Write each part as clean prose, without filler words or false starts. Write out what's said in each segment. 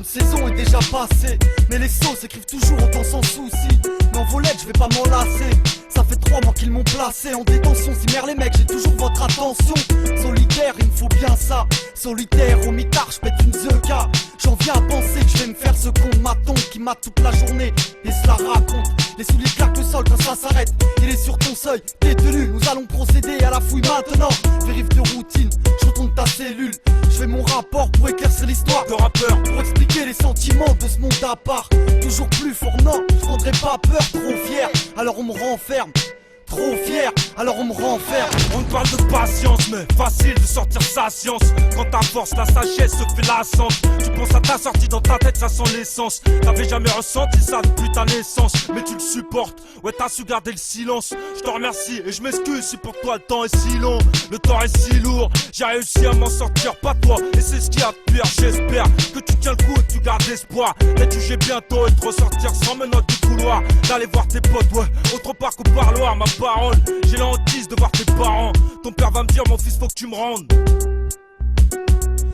Une saison est déjà passée, mais les sauts s'écrivent toujours autant sans souci. Mais en volette je vais pas m'en lasser. Ça fait 3 mois qu'ils m'ont placé en détention. Si merde les mecs, j'ai toujours votre attention. Solitaire, il me faut bien ça. Solitaire, au mitard, je pète une zeuka. J'en viens à penser que je vais me faire ce con maton qui mate toute la journée et se la raconte. Les souliers claquent le sol quand ça s'arrête. Il est sur ton seuil, détenu. Nous allons procéder à la fouille maintenant. Vérif de routine, je retourne ta cellule. Je fais mon rapport pour éclaircir l'histoire de rappeur, pour expliquer les sentiments de ce monde à part. Toujours plus fort, non, je prendrai pas peur. Trop fier, alors on me renferme. Trop fier, alors on me renferme. On te parle de patience, mais facile de sortir sa science. Quand ta force, ta sagesse se fait lassante. Tu penses à ta sortie dans ta tête, ça sent l'essence. T'avais jamais ressenti ça depuis ta naissance, mais tu le supportes, ouais t'as su garder le silence. Je te remercie et je m'excuse si pour toi le temps est si long. Le temps est si lourd, j'ai réussi à m'en sortir, pas toi. Et c'est ce qu'il y a de pire, j'espère que tu tiens le coup et tu gardes espoir d'être jugé bientôt et de ressortir sans menottes du couloir. D'aller voir tes potes, ouais, autre part qu'au parloir, ma parole. J'ai la hantise de voir tes parents. Ton père va me dire mon fils faut que tu me rendes.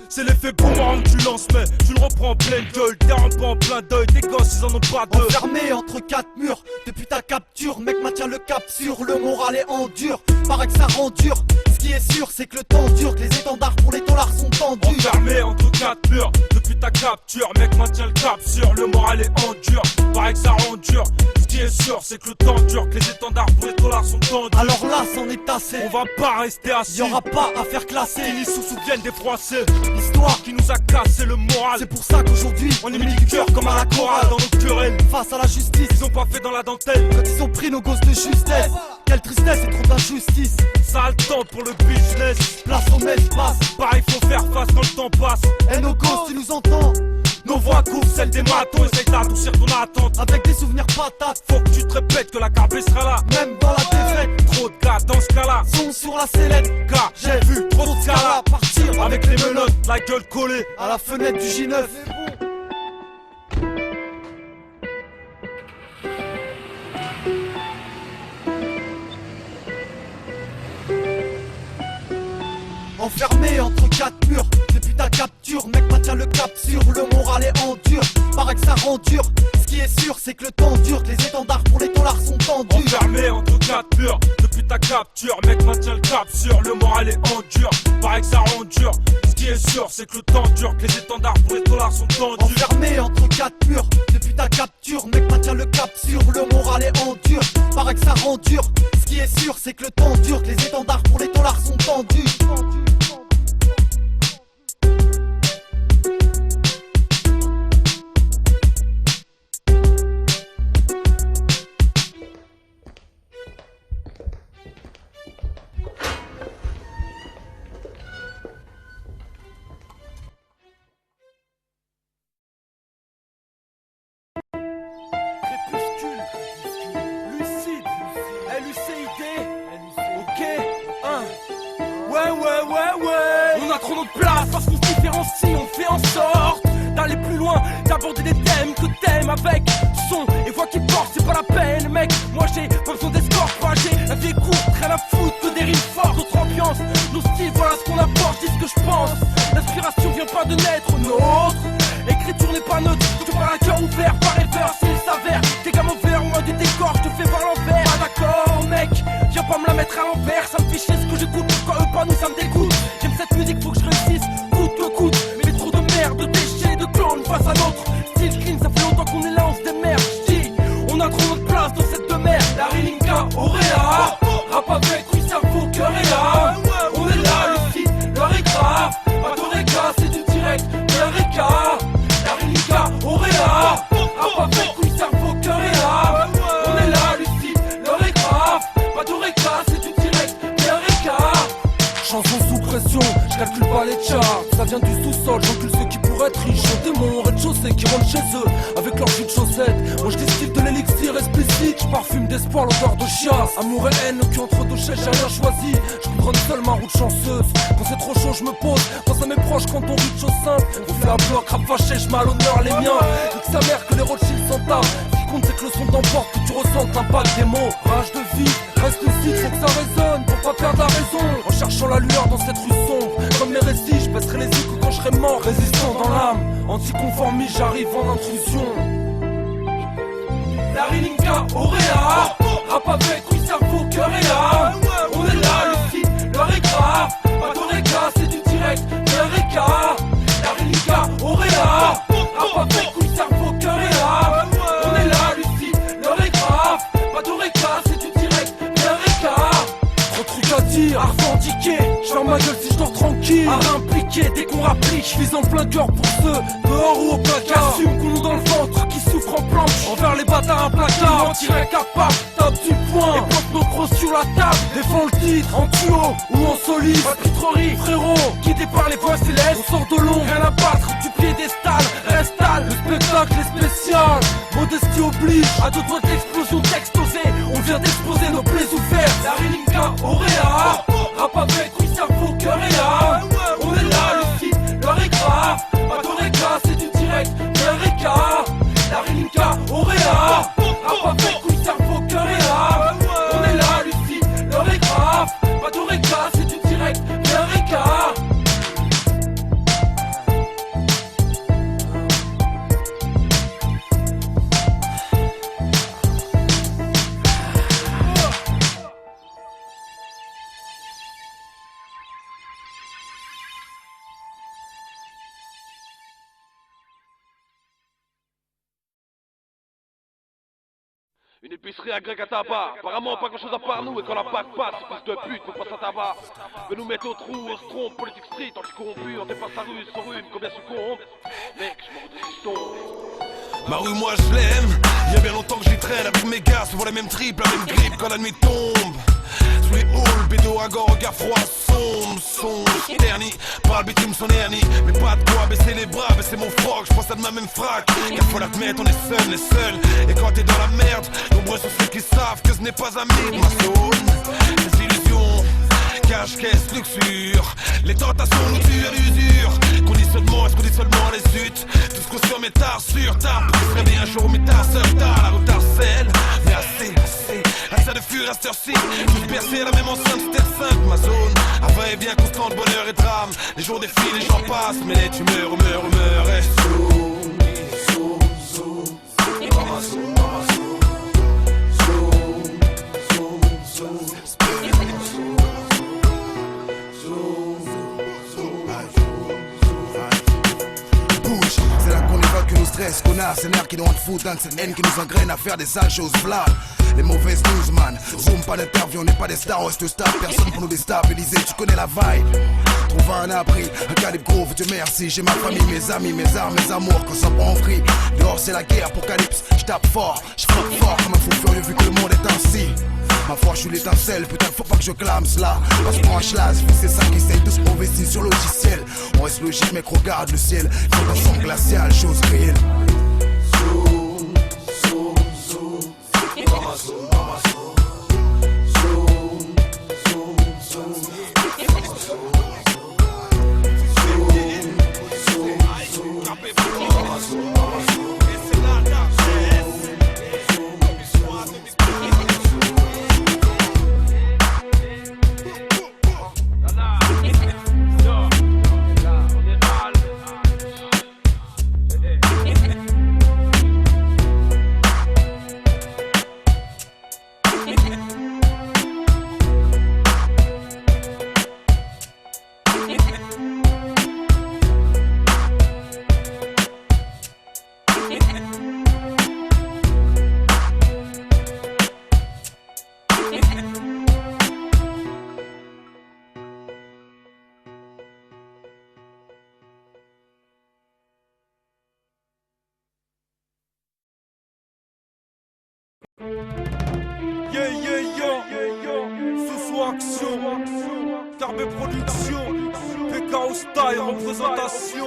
C'est l'effet boomerang que tu lances, mais tu le reprends en pleine gueule. T'es un peu en plein deuil, tes gosses ils en ont pas deux. Enfermé entre 4 murs, depuis ta capture, mec maintient le cap sur le moral est en dur. Paraît que ça rend dur, ce qui est sûr c'est que le temps dure, que les étendards pour les dollars sont tendus. Enfermé entre 4 murs, depuis ta capture, mec maintient le cap sur le moral est en dur. Paraît que ça rend dur, ce qui est sûr c'est que le temps dure, que les étendards pour les dollars sont tendus. Alors là c'en est assez, on va pas rester assis. Y'aura pas à faire classer, ils se souviennent des froissés. L'histoire qui nous a cassé le moral. C'est pour ça qu'aujourd'hui on est mis du cœur comme à la chorale. Dans nos querelles face à la justice, ils ont pas fait dans la dentelle. Quand ils ont pris nos gosses de justesse, quelle tristesse et trop d'injustice. Ça a le temps pour le business, place au espace. Pareil faut faire face quand le temps passe. Et nos gosses tu nous entends, nos voix couvrent celles des matons. Essaye d'adoucir ton attente avec des souvenirs patates. Faut que tu te répètes que la carbée sera là, même dans la défaite. Trop de gars dans ce cas-là sont sur la sellette, car j'ai vu trop de gars partir avec les menottes, la gueule collée à la fenêtre du J9. Enfermé entre 4 murs, depuis ta capture, mec maintient le cap sur le moral est en dur. Paraît que ça rend dur, ce qui est sûr c'est que le temps dure, que les étendards pour les dollars sont tendus. Enfermé entre 4 murs, depuis ta capture, mec maintient le cap sur le moral est en dur. Paraît que ça rend dur, ce qui est sûr c'est que le temps dure, que les étendards pour les dollars sont tendus. Enfermé entre 4 murs, depuis ta capture, mec maintient le cap sur le moral est en dur. Paraît que ça rend dur, ce qui est sûr c'est que le temps dure, que les étendards pour les dollars sont tendus. On a trop notre place parce qu'on se différencie, on fait en sorte d'aller plus loin, d'aborder des thèmes que t'aimes avec son et voix qui porte, c'est pas la peine mec. Moi j'ai pas besoin d'escorte, moi j'ai la vie est courte, rien à foutre que des rimes fortes. Notre ambiance, nos styles, voilà ce qu'on apporte, dis ce que je pense. L'inspiration vient pas de naître, nôtre. L'écriture n'est pas neutre, tu parles un cœur ouvert, par rêveur s'il s'avère. T'es gamin vert, moi du décor, je te fais voir l'envers. Pas d'accord mec, viens pas me la mettre à l'envers. Ça me fait chier ce que j'écoute, pourquoi eux pas nous ça me dégoûte. J'aime cette musique, faut que je réussisse, coûte que coûte. Mais trop de merde, de déchets, de clones face à l'autre. Style clean, ça fait longtemps qu'on est là, on se démerde. J'dis, on a trop notre place dans cette demeure. La Rilinka, Auréa, rap avec, oui, cerveau, cœur et âme. On est là, le site, l'heure est grave. Pas de réca, c'est du direct, mais un réca. La Rilinka, Auréa, rap avec, oui, cerveau, cœur et âme. On est là, le site, l'heure est grave. Pas de réca, c'est du direct, mais un réca. Chanson sous pression, je calcule pas les charts. Ça vient du sous-sol, j'encule ceux qui pourraient être riches. Des mon rez-de-chaussée qui rentrent chez eux avec leur jus de chaussettes. Moi je distille de l'élixir explicite, je parfume d'espoir l'odeur de chiasse. Amour et haine qui entre deux chaises, j'ai rien choisi. Je couronne seul ma route chanceuse. Quand c'est trop chaud je me pose, pense à mes proches quand on rit de choses simples. On fait un bloc, rap fâché, je malhonneur les miens. Nique sa mère que les Rothschild s'en tapent. Ce qui compte c'est que le son t'emporte, que tu ressentes l'impact des mots. Rage de vie, reste lucide, faut que ça résonne pour pas perdre la raison. En cherchant la lueur dans cette rue sombre, comme mes récits, je baisserai les yeux que quand je serais mort, résistant dans l'âme. Anticonformiste, j'arrive en intrusion. La Rilinka, Auréa, rap avec, oui, cerveau, cœur et âme. On est là, lucide, l'heure est grave. Pas d'oreca, c'est du direct, Eureka. La Rilinka, Auréa, rap avec, oui, cerveau, cœur et âme. On est là, lucide, l'heure est grave. Pas d'oreca, c'est du direct, Eureka. Trop de trucs à dire, à revendiquer. J'ferme ma gueule si je dors tranquille. À impliquer, dès qu'on rapplique, j'vise en plein cœur pour ceux dehors ou au placard. Assume qu'on nous dans le ventre, qui souffre en planche. Envers les bâtards implacables, on dirait capable. Tape du poing, et plante nos crocs sur la table. Défends le titre, en duo ou en soliste. Pas de pitrerie, frérot, guidé par les voix célestes. On sort de l'ombre, rien à battre, du piédestal. Restale, le spectacle est spécial. Modestie oblige, à deux doigts de l'explosion d'exploser. On vient d'exposer nos plaies ouvertes. La Rilinka, Auréa, rap avec, oui, cerveau, cœur et âme. On est là, lucide, l'heure est grave. Pas d'oreca, c'est du direct, Eureka. La Rilinka, Auréa, rap avec, oui, cerveau, cœur et âme. On est là, lucide, l'heure est grave. Pas d'oreca, c'est du direct, Eureka. Une épicerie à grec à tabac, apparemment pas grand chose à part nous et quand la PAC passe, fils de pute, nous passe à tabac. Veut nous mettre au trou, on se trompe, politique street, anti-corrompu, on dépasse la rue, sur une, combien succombe. Mec, je m'en redis ma rue moi je l'aime, il y a bien longtemps que j'y traîne avec mes gars, souvent la même triple, la même grippe quand la nuit tombe. Sous les halls, bédo, un gars, regard froid, sombre, terni, par le bitume son hernie. Mais pas de quoi baisser les bras, baisser mon froc, je pense à de ma même frac. Car faut l'admettre, on est seul, les seuls. Et quand t'es dans la merde, nombreux sont ceux qui savent que ce n'est pas un mythe. Ma zone, les illusions, cache-caisse, luxure. Les tentations nous tuent à l'usure. Conditionnement, est-ce qu'on dit seulement les huttes? Tout ce qu'on se remet tard sur tard. Pour se réveiller un jour, mais tard, seul tard, la route harcèle. Mais assez de fuir à cette heure-ci. Tous percés à la même enceinte, c'était simple, ma zone. Avant et bien constante, bonheur et drame. Les jours défilent, les gens passent, mais les tumeurs restent zoom, dans ma zone, dans ma zone. C'est là qu'on évoque nos stress, connards, ces nerfs qui nous rendent fous, dans cette haine qui nous engraine à faire des sales choses blagues. Les mauvaises news, man. Zoom, pas d'interview, on n'est pas des stars, on reste stable. Personne pour nous déstabiliser, tu connais la vibe. Trouve un abri, un calibre gros, Dieu merci. J'ai ma famille, mes amis, mes armes, mes amours. Quand ça prend en free, dehors c'est la guerre, apocalypse. J'tape fort, j'frappe fort comme un fou furieux vu que le monde est ainsi. Ma foi, je suis l'étincelle, putain, faut pas que je clame cela. Parce que prends un c'est ça qui essayent de se investir sur le logiciel. On reste logique, mec, regarde le ciel. Quand on sent glacial, chose réelle. Zoom, zoom, zoom. Dans ma zone, dans ma zone. Zoom, zoom, zoom. Dans ma zone. Sous-action, Carbé Production, PKO Style, représentation.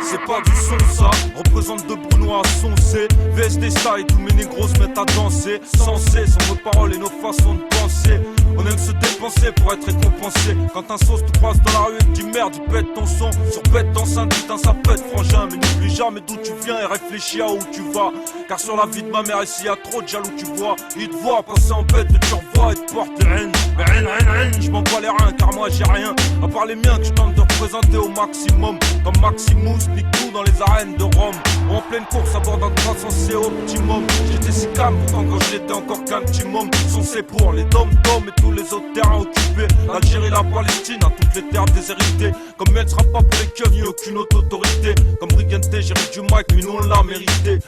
C'est pas du son ça, représente de Bruno à Soncé. VSD Style, tous mes négros se mettent à danser. Sensé, sans nos paroles et nos façons de penser. On aime se dépenser pour être récompensé. Quand un sauce te croise dans la rue et te dit merde, galère, dis pète ton son. Sur pète d'enceinte, putain ça pète frangin. Mais n'oublie jamais d'où tu viens et réfléchis à où tu vas. Car sur la vie de ma mère ici y'a trop de jaloux tu vois. Ils te voient passer en bête, mais tu revois et te portent les haines. Mais rien, je m'en bats les reins car moi j'ai rien. À part les miens que je tente de représenter au maximum. Comme Maximus, nique tout dans les arènes de Rome. En pleine course à bord d'un 300 c'est optimum. J'étais si calme pourtant quand j'étais encore qu'un petit môme. Censé pour les dom-dom et tous les autres terrains occupés. L'Algérie, la Palestine, à toutes les terres déshéritées. Comme elle sera pas pour les keufs ni aucune autre autorité. Comme Brigante, j'hérite du mic mais nous on l'a mérité.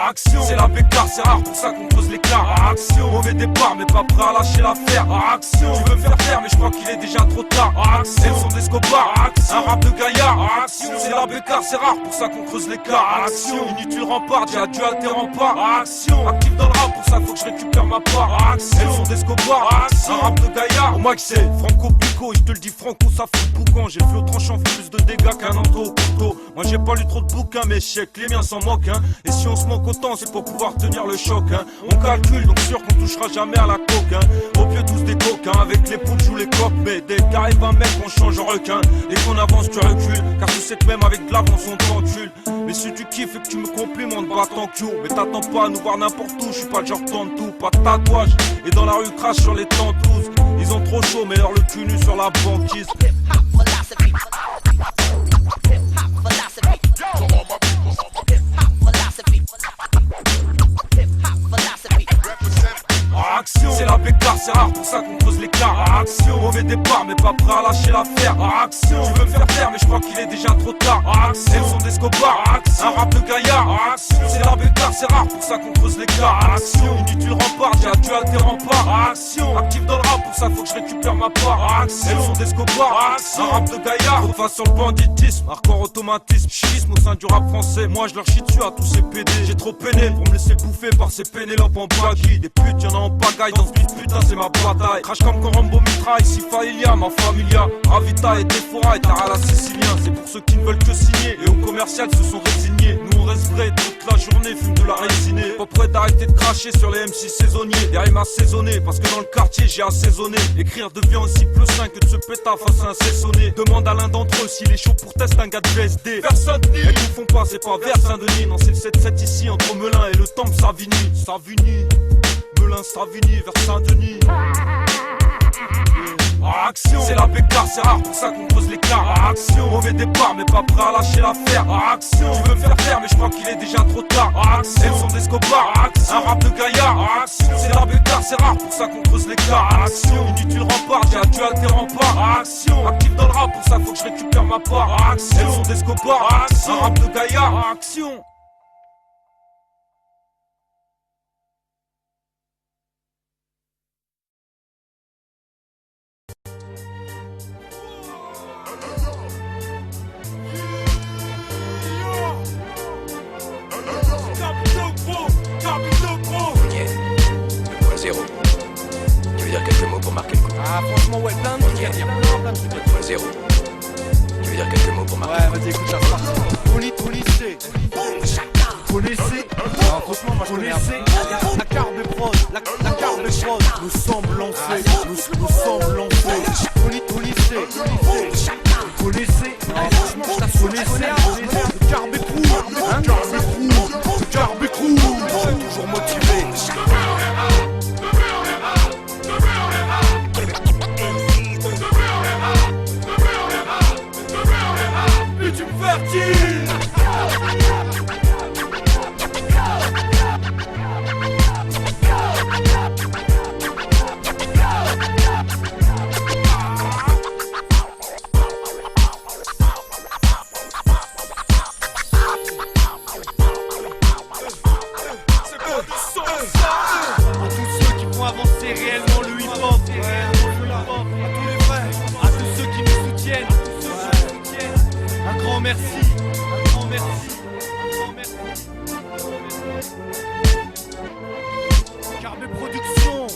Action, c'est la bécare, c'est rare pour ça qu'on creuse l'écart. Action, mauvais départ mais pas prêt à lâcher l'affaire. Action, tu veux me faire taire mais je crois qu'il est déjà trop tard. Action, elles sont d'Escobar. Action, un rap de gaillard. Action, c'est la bécare, c'est rare pour ça qu'on creuse l'écart. Action, inutile rempart, j'ai adieu à tes remparts. Action, actif dans le rap pour ça faut que je récupère ma part. Action, elles sont d'Escobar. Action, un rap de gaillard. Au max c'est Franco Pico, je te le dis Franco ça fout le boucan. J'ai le flot tranchant, fait plus de dégâts qu'un anto au couteau. Moi j'ai pas lu trop de bouquins mais je sais que les miens s'en moquent hein. Et si on se moque autant c'est pour pouvoir tenir le choc hein. On calcule donc sûr qu'on touchera jamais à la coque hein. Au pied tous des coquins avec les poules jouent les coques. Mais dès qu'arrive un mec on change en requin. Et qu'on avance tu recules car tu sais que même avec de l'avance on t'encule. Mais si tu kiffes et que tu me complimentes bah tant que mais t'attends pas à nous voir n'importe où. Je suis pas le genre tente tout, pas de tatouage. Et dans la rue crache sur les tentouses. Ils ont trop chaud mais leur le cul nu sur la banquise. Action, c'est la bécare, c'est rare pour ça qu'on creuse l'écart. Action, mauvais départ mais pas prêt à lâcher l'affaire. Action, tu veux me faire taire mais je crois qu'il est déjà trop tard. Action, elles sont d'Escobar. Action, un rap de gaillard. Action, c'est la bécare, c'est rare pour ça qu'on creuse l'écart. Action, inutile rempart, j'ai adieu à tes remparts. Action, actif dans le rap pour ça faut que je récupère ma part. Action, elles sont d'Escobar. Action, un rap de gaillard. Trop face sur le banditisme, hardcore automatisme, schisme au sein du rap français. Moi je leur chie dessus à tous ces PD. J'ai trop peiné pour me laisser bouffer par ces pénélopes en baggy. Des putes y'en a en pagaille dans ce but, putain c'est ma bataille. Crash comme quand Rambo mitraille, Sifa Ilia, ma familia. Ravita et Defora et Tara la Sicilien. C'est pour ceux qui ne veulent que signer et aux commerciales se sont résignés. Nous on reste vrai toute la journée, fume de la résinée. Pas prêt d'arrêter de cracher sur les MC saisonniers. Des rimes assaisonnées, parce que dans le quartier j'ai assaisonné. Écrire devient aussi plus sain que de se péter face à un cessonné. Demande à l'un d'entre eux s'il est chaud pour tester un gars de VSD. Personne dit, elles nous font pas, c'est pas vers Saint-Denis. Non c'est le 7-7 ici entre Melun et le Temple Savigny. Savigny, Melun, Savigny, vers Saint-Denis. Action, c'est la bécare, c'est rare pour ça qu'on creuse l'écart. Action, mauvais départ mais pas prêt à lâcher l'affaire. Action, tu veux me faire taire mais je crois qu'il est déjà trop tard. Action, elles sont d'Escobar. Action, un rap de gaillard. Action, c'est la bécare, c'est rare pour ça qu'on creuse l'écart. Action, inutile rempart, j'ai adieu à tes remparts. Action, actif dans le rap pour ça faut que je récupère ma part. Action, elles sont d'Escobar. Action, un rap de gaillard. Action. Zéro. Tu veux dire quelques mots pour marquer le coup? Ah franchement ouais, plein de trucs à dire. Plein de trucs à dire. Zéro. Tu veux dire quelques mots pour marquer Ouais, vas-y, écoute, ça part. Policier. Alors, franchement, moi je connais la carte de prod. La carte de prod. Nous sommes lancés. Nous sommes lancés. Policier. Franchement, je t'assure, je connais le Carbécrou. Le Carbécrou. Toujours motivé. Et tu me fertiles. À tous ceux qui font avancer réellement le hip-hop. À tous ceux qui nous soutiennent. Un grand merci. Carbé Production.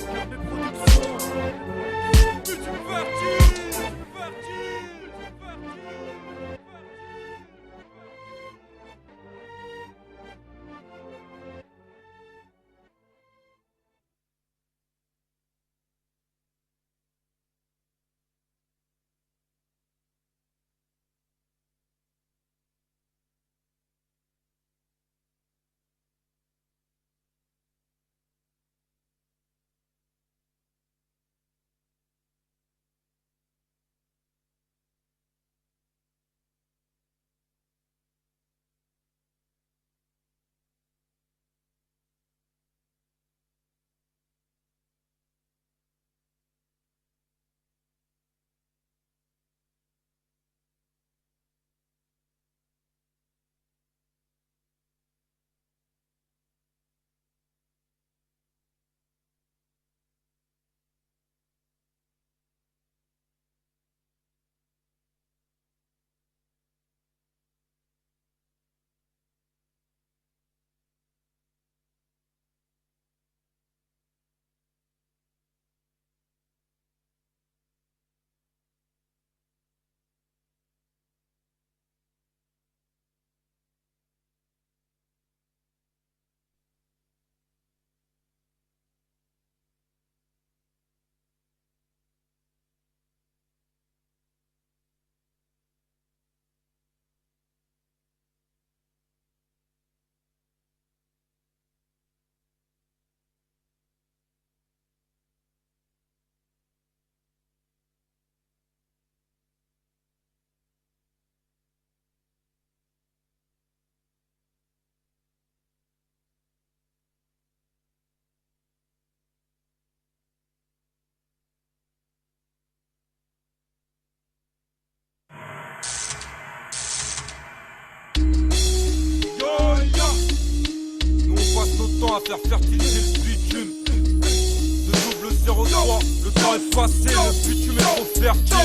temps à faire fertiliser le bitume. De double 03, le temps est passé, le bitume est trop fertile.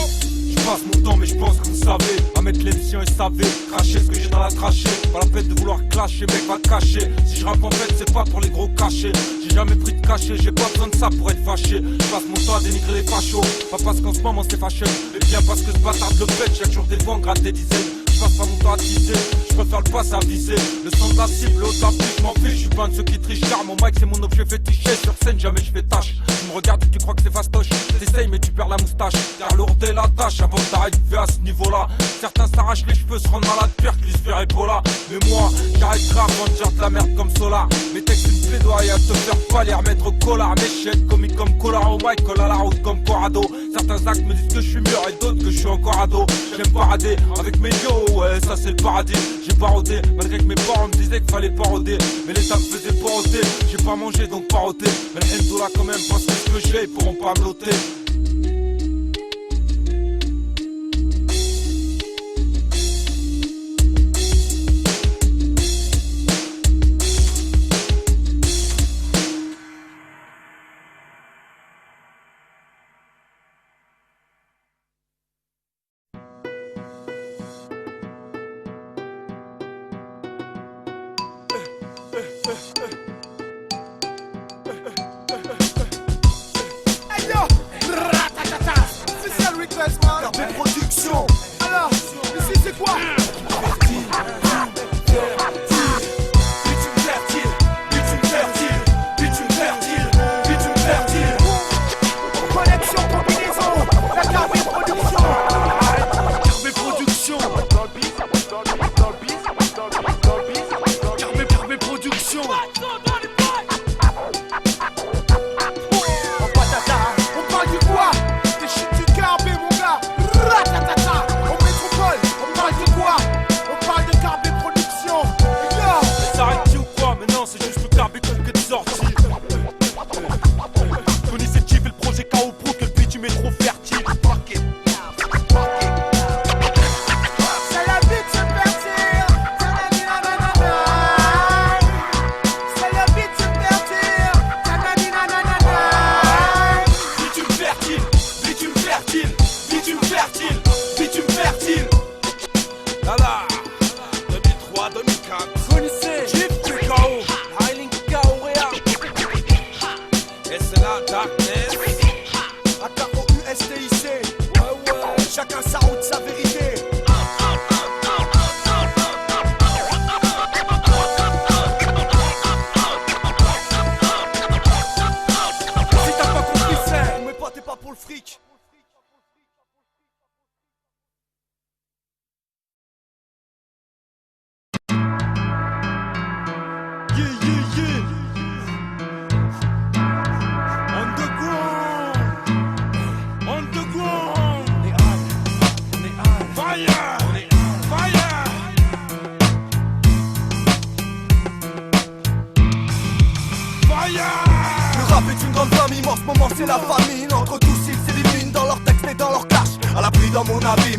Je passe mon temps mais je pense que vous savez à mettre l'émission SAV, cracher ce que j'ai dans la trachée. Pas la peine de vouloir clasher, mec va te cacher. Si je rappe en fait c'est pas pour les gros cachets. J'ai jamais pris de cachet, j'ai pas besoin de ça pour être fâché. Je passe mon temps à dénigrer les fachos. Pas parce qu'en ce moment c'est fashion, mais bien parce que ce bâtard de pêche, y'a toujours des vents gratte des dizaines. Je passe pas mon temps à teaser, je préfère le passer à viser. Le son de la cible, au tapis, je m'en fiche. Je suis pas un de ceux qui trichent car mon mic c'est mon objet fétiché. Sur scène jamais je fais tâche. Tu me regardes et tu crois que c'est fastoche. T'essayes mais tu perds la moustache. Car lourde est la tâche avant d'arriver à ce niveau là. Certains s'arrachent les cheveux, se rendent malades, pire que l'usphère Ebola. Mais moi, j'arrête grave avant de dire de la merde comme Solar. Mes textes une plaidoyer à te faire pâlir, mettre au collard. Mes chaînes comiques comme Collard au mic, colle à la route comme Corrado. Certains actes me disent que je suis mûr et d'autres que je suis encore ado. J'aime parader avec mes yo, ouais ça c'est le paradis. J'ai parodé, malgré que mes parents me disaient qu'il fallait paroder. Mais l'état me faisait paroter, j'ai pas mangé donc paroter. Mais le Endo là quand même, parce que ce que j'ai, ils pourront pas me l'ôter.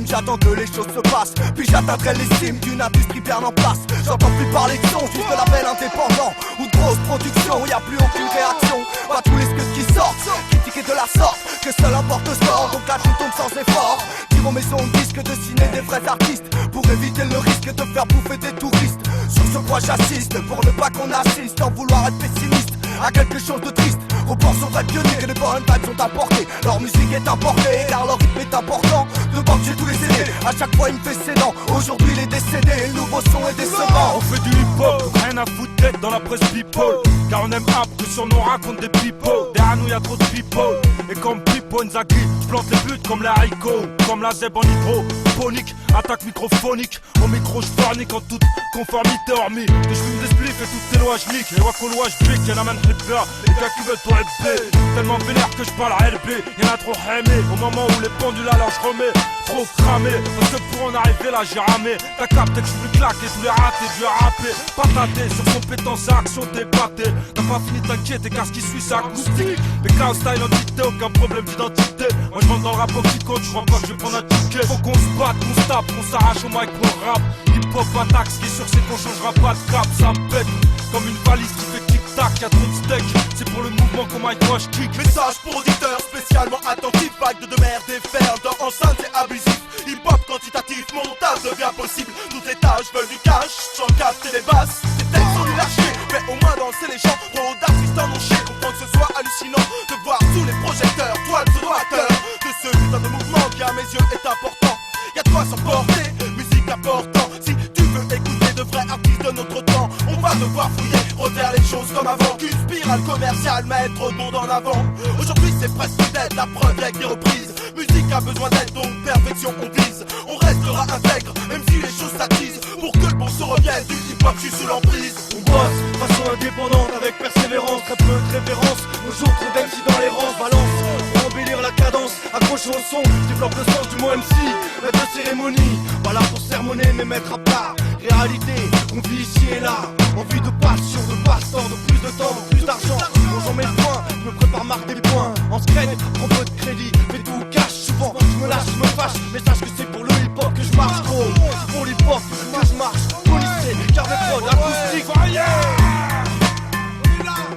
J'attends que les choses se passent, puis j'atteindrai l'estime d'une industrie bien en place. J'entends plus parler de son, juste de label indépendant ou de grosse production, y a plus aucune réaction. Pas tous les scuds qui sortent, critiquer de la sorte, que seul un porte sort, donc là je tombe sans effort. Dire aux maisons de disques de signer des vrais artistes, pour éviter le risque de faire bouffer des touristes. Sur ce quoi j'assiste, pour ne pas qu'on assiste, en vouloir être pessimiste à quelque chose de triste. Repense aux vrais pionniers que les bonnes vibes sont apportées. Leur musique est importée car leur rythme est important. De banque j'ai tous les CD, à chaque fois il me fait sédant. Aujourd'hui il est décédé, le nouveau son est décevant. On fait du hip-hop, rien à foutre d'être dans la presse people. Car on aime rap, que sur nous raconte des people. Derrière nous y'a trop de people. Et comme Pippo Nzaghi, j'plante les buts comme les haricots. Comme la zeb en hydroponique, attaque microphonique. Au micro j'fornique en toute conformité hormis que je fume des spliffs et toutes tes lois j'nique. Les wacko lois j'bique, y'en a même flipper. Les gars qui veulent ton LB, tellement vénère que j'parle à LB. Y'en a trop aimé, au moment où les pendules alors j'remets. Trop cramé, parce que pour en arriver là j'ai ramé. T'as capté que j'voulais claquer tous les ratés, je lui ai rappé. Pataté sur compétence et action débattée. T'as pas fini t'inquiéter car ce qui suit c'est acoustique. Mais chaos style entité, aucun problème d'identité. Moi j'monte dans le rap au petit compte, j'crois pas que je vais prendre un ticket. Faut qu'on se batte, qu'on se tape, qu'on s'arrache au mic pour le rap. Hip hop attaque, ce qui est sûr c'est qu'on changera pas de cap. Ça pète comme une valise qui fait kick tac, y'a trop de steak. C'est pour le mouvement qu'on whitewash kick. Message pour auditeurs spécialement attentifs. Vague de merde et fer dans enceinte c'est abusif. Hip-hop quantitatif, montage devient possible. Toutes les tâches veulent du cash, sans capter les basses. Les textes sont lâchés, mais au moins danser les gens. Trop d'artistes en ont chié, comprendre que ce soit hallucinant de voir tous les projecteurs, toiles sur droiteur. De ce putain de mouvement qui à mes yeux est important. Y'a de quoi s'emporter, musique important. Si tu veux écouter de vrais artistes de notre temps, on va devoir fouiller, refaire les choses comme avant. Qu'une spirale commerciale met trop de monde en avant. Aujourd'hui c'est presque dead, la preuve avec des reprises. Musique a besoin d'aide, donc perfection on vise. On restera intègre, même si les choses s'attisent. Pour que le bon se revienne, du hip-hop je suis sous l'emprise. On bosse, façon indépendante, avec persévérance, très peu de référence. Nos jours trop d'MC dans les rangs, balance. Pour embellir la cadence, accroche au son, développe le sens du mot MC. Maître de cérémonie, pas là pour sermonner mais mettre à part. Réalité, on vit ici et là. Envie de passion, de passe-temps, de plus de temps, de plus d'argent. Quand j'en mets le point, je me prépare marque des points. En secret, prends peu de crédit, mais tout cash. Souvent, je me lâche, je me fâche, mais sache que c'est pour le hip-hop que je marche trop. C'est pour l'hip-hop que je marche. Policier, car des prods, acoustique. On est là,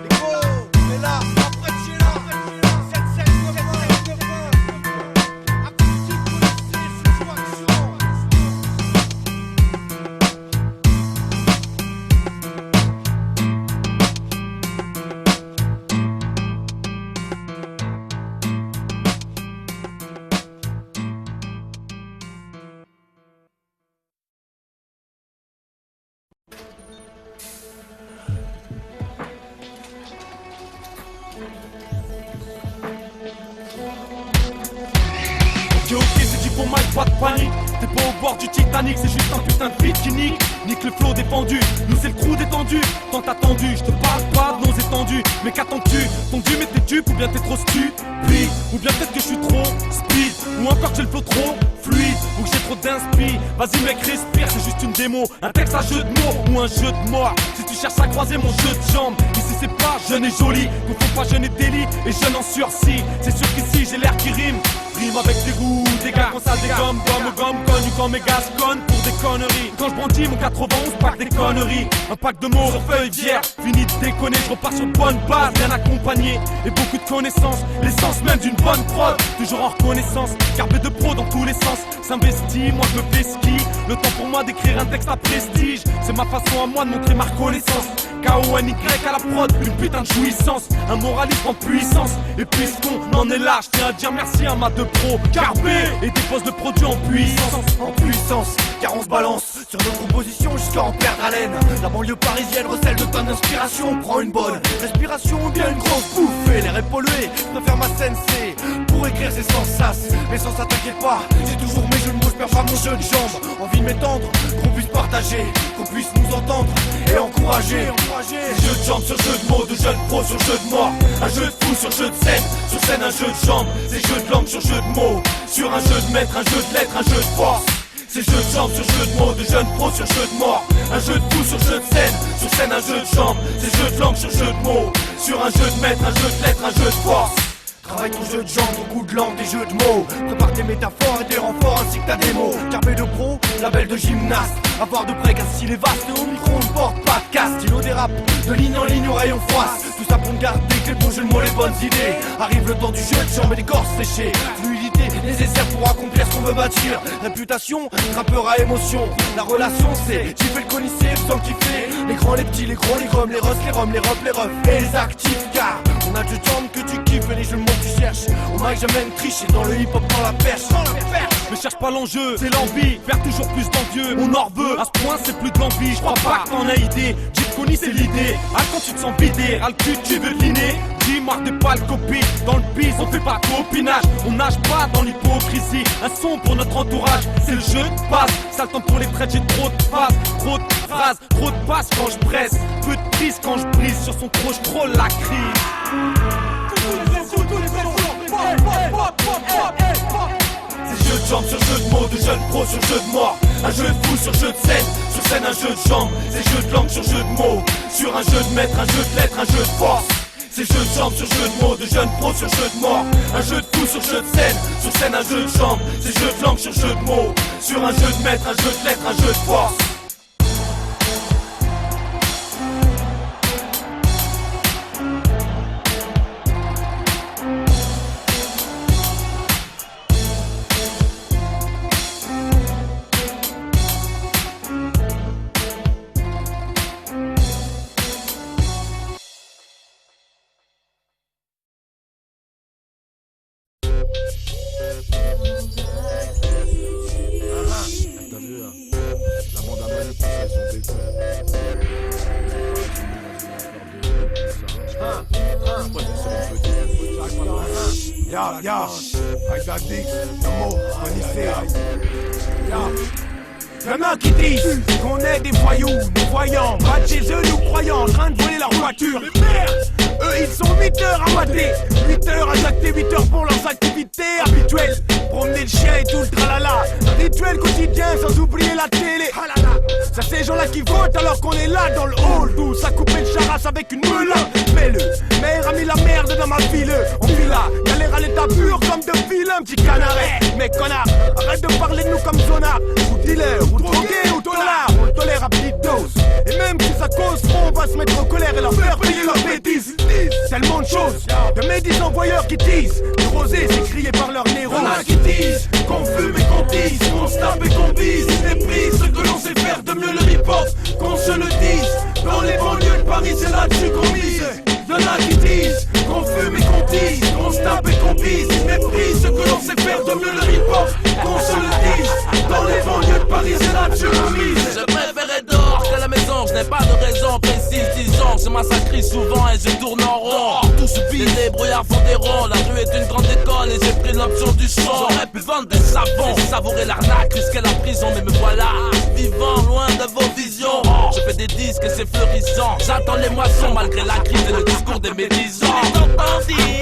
les gros, on est là, après de chez là. 7-7, 9-1, 9-1. Acoustique, policier, sous-action. Ok, c'est dit pour Mike, pas de panique. T'es pas au bord du Titanic, c'est juste un putain de beat qui nique. Nique le flow défendu, nous c'est le crew détendu. Tant attendu, je te parle pas de nos étendus. Mais qu'attends-tu? Ton dû mais t'es dupe ou bien t'es trop stupide? Ou bien peut-être que je suis trop speed. Ou encore que j'ai le flow trop fluide. Ou que j'ai trop d'inspi. Vas-y mec respire, c'est juste une démo. Un texte à jeu de mots ou un jeu de mort. Si tu cherches à croiser mon jeu de jambes, ici c'est pas jeune et joli. Confonds pas jeune et délit et jeune en sursis. C'est sûr qu'ici j'ai l'air qui rime. Rime avec des goûts, des gars quand ça dégomme, gomme, connu comme mes gars connes pour des conneries. Quand je brandis mon 91 pack des conneries. Un pack de mots sur feuille vierge, fini de déconner, je repars sur une bonne base, bien accompagné. Et beaucoup de connaissances, l'essence même d'une bonne prod. Toujours en reconnaissance, carbé de pro dans tous les sens. S'investit, moi je me pesquis. Le temps pour moi d'écrire un texte à prestige. C'est ma façon à moi de montrer ma reconnaissance. K-O-N-Y à la prod, une putain de jouissance. Un moralisme en puissance. Et puisqu'on en est là, je tiens à dire merci à ma deux pro Carbé et des postes de produits en puissance, Car on se balance sur notre composition jusqu'à en perdre haleine. La banlieue parisienne recèle de tonnes d'inspiration. Prends une bonne respiration ou bien une grosse bouffée. L'air est pollué, je préfère ma sensei. Pour écrire c'est sans sas, mais sans ça t'inquiète pas. J'ai toujours mes jeux de mots, je perds pas mon jeu de jambes. Envie de m'étendre, qu'on puisse partager, qu'on puisse nous entendre et encourager. C'est jeu de jambes sur jeu de mots, de jeu de pro sur jeu de mort. Un jeu de fou sur jeu de scène, sur scène un jeu de jambes. C'est jeu de langue sur jeu de mots, sur un jeu de maître, un jeu de lettres, un jeu de force. C'est jeu de jambes sur jeu de mots, de jeune pro sur jeu de mort. Un jeu de fou sur jeu de scène, sur scène un jeu de jambes. C'est jeu de langue sur jeu de mots, sur un jeu de maître, un jeu de lettres, un jeu de force. Travaille ton jeu de jambes, beaucoup de langue, des jeux de mots. Prépare tes métaphores et tes renforts ainsi que ta démo. Carbé de pro, label de gymnaste. À voir de près qu'un style est vaste. Au micro on ne porte pas de casque. Stylo dérape, de ligne en ligne au rayon froisse. Tout ça pour me garder que les bons jeux de mots, les bonnes idées. Arrive le temps du jeu de jambes et des corps séchés. Fluidité nécessaire pour accomplir ce qu'on veut bâtir. Réputation, rappeur à émotion. La relation c'est, tu fais le connaissé, faisant kiffer. Les grands, les petits, les gros, les gommes, les russes, les roms, les refs, les refs et les actifs. Car on a du jambes que tu kiffes et les jeux de mots que tu cherches. Au mic j'amène tricher dans le hip hop dans la perche. Mais cherche pas l'enjeu, c'est l'envie, faire toujours plus d'envieux. On en veut, à ce point c'est plus de l'envie. Je crois pas que t'en as idée, Jitconi c'est l'idée. Ah quand tu te sens vidé, ras le cul tu veux dîner. Dis-moi que t'es pas le copie, dans le bise on fait pas copinage. On nage pas dans l'hypocrisie, un son pour notre entourage. C'est le jeu de passe, ça le temps pour les traites, j'ai trop de phases. Trop de phrases, trop de passes quand je presse. Peu de prise quand je brise, sur son trop je troll la crise. C'est jeu de jambes sur jeu de mots, de jeune pro sur jeu de mort. Un jeu de fou sur jeu de scène, sur scène un jeu de jambes. C'est jeu de langue sur jeu de mots, sur un jeu de maître, un jeu de lettres, un jeu de force. C'est jeu de jambes sur jeu de mots, de jeune pro sur jeu de mort. Un jeu de fou sur jeu de scène, sur scène un jeu de jambes. C'est jeu de langue sur jeu de mots, sur un jeu de maître, un jeu de lettres, un jeu de force. Ya, I got this, le mot, magnifique. Y'en a qui disent qu'on est des voyous, nous voyons, pas de chez eux, nous croyons, en train de voler leur voiture. Mais merde, eux ils sont 8 heures à mater, 8 heures à jacter, 8 heures pour leurs activités habituelles. Promener le chien et tout le tralala, un rituel quotidien sans oublier la télé. Ça c'est ces gens-là qui votent alors qu'on est là dans le hall, d'où ça couper le charasse avec une meule. Mais le maire a mis la merde dans ma ville, on vit là, galère à l'état pur comme de vilains petits canaret. Mais connard, arrête de parler de nous comme zonard, ou dealer, ou drogué, ou dollar, on le tolère à petite dose. Et même si ça cause trop, on va se mettre en colère et leur faire payer leurs bêtises. Tellement de choses, de médisants voyeurs qui disent, du rosé c'est crié par leur néron. Y'en a qui disent, qu'on fume et qu'on dise, qu'on se tape et qu'on vise, ils méprisent ce que l'on sait faire de mieux le hip-hop, qu'on se le dise. Dans les banlieues de Paris c'est là-dessus qu'on mise. Y'en a qui disent, qu'on fume et qu'on dise, qu'on se tape et qu'on vise, ils méprisent ce que l'on sait faire de mieux le hip-hop, qu'on se le dise. Dans les banlieues de Paris c'est là-dessus qu'on mise. Je préférais dehors qu'à la maison, je n'ai pas de raison précise. Disons, je massacre souvent et je tourne en rond. Tout se vide, les brouillards font des ronds. La rue est une grande école et j'ai pris l'option du son. J'aurais pu vendre des savons, savourer l'arnaque jusqu'à la prison. Mais me voilà, vivant loin de vos visions. Je fais des disques et c'est fleurissant. J'attends les moissons malgré la crise et le discours des médisants.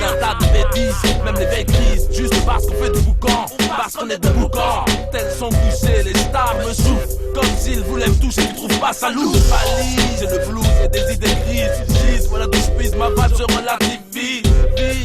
Un tas de bêtises, même les bêtises, juste parce qu'on fait du boucan, parce qu'on est de boucan. Tels sont couchés, les stars me souffrent comme s'ils voulaient me toucher, ils trouvent pas ça louche. J'ai le blues et des idées grises. Ils disent, voilà d'où je pisse, ma vache je relativise.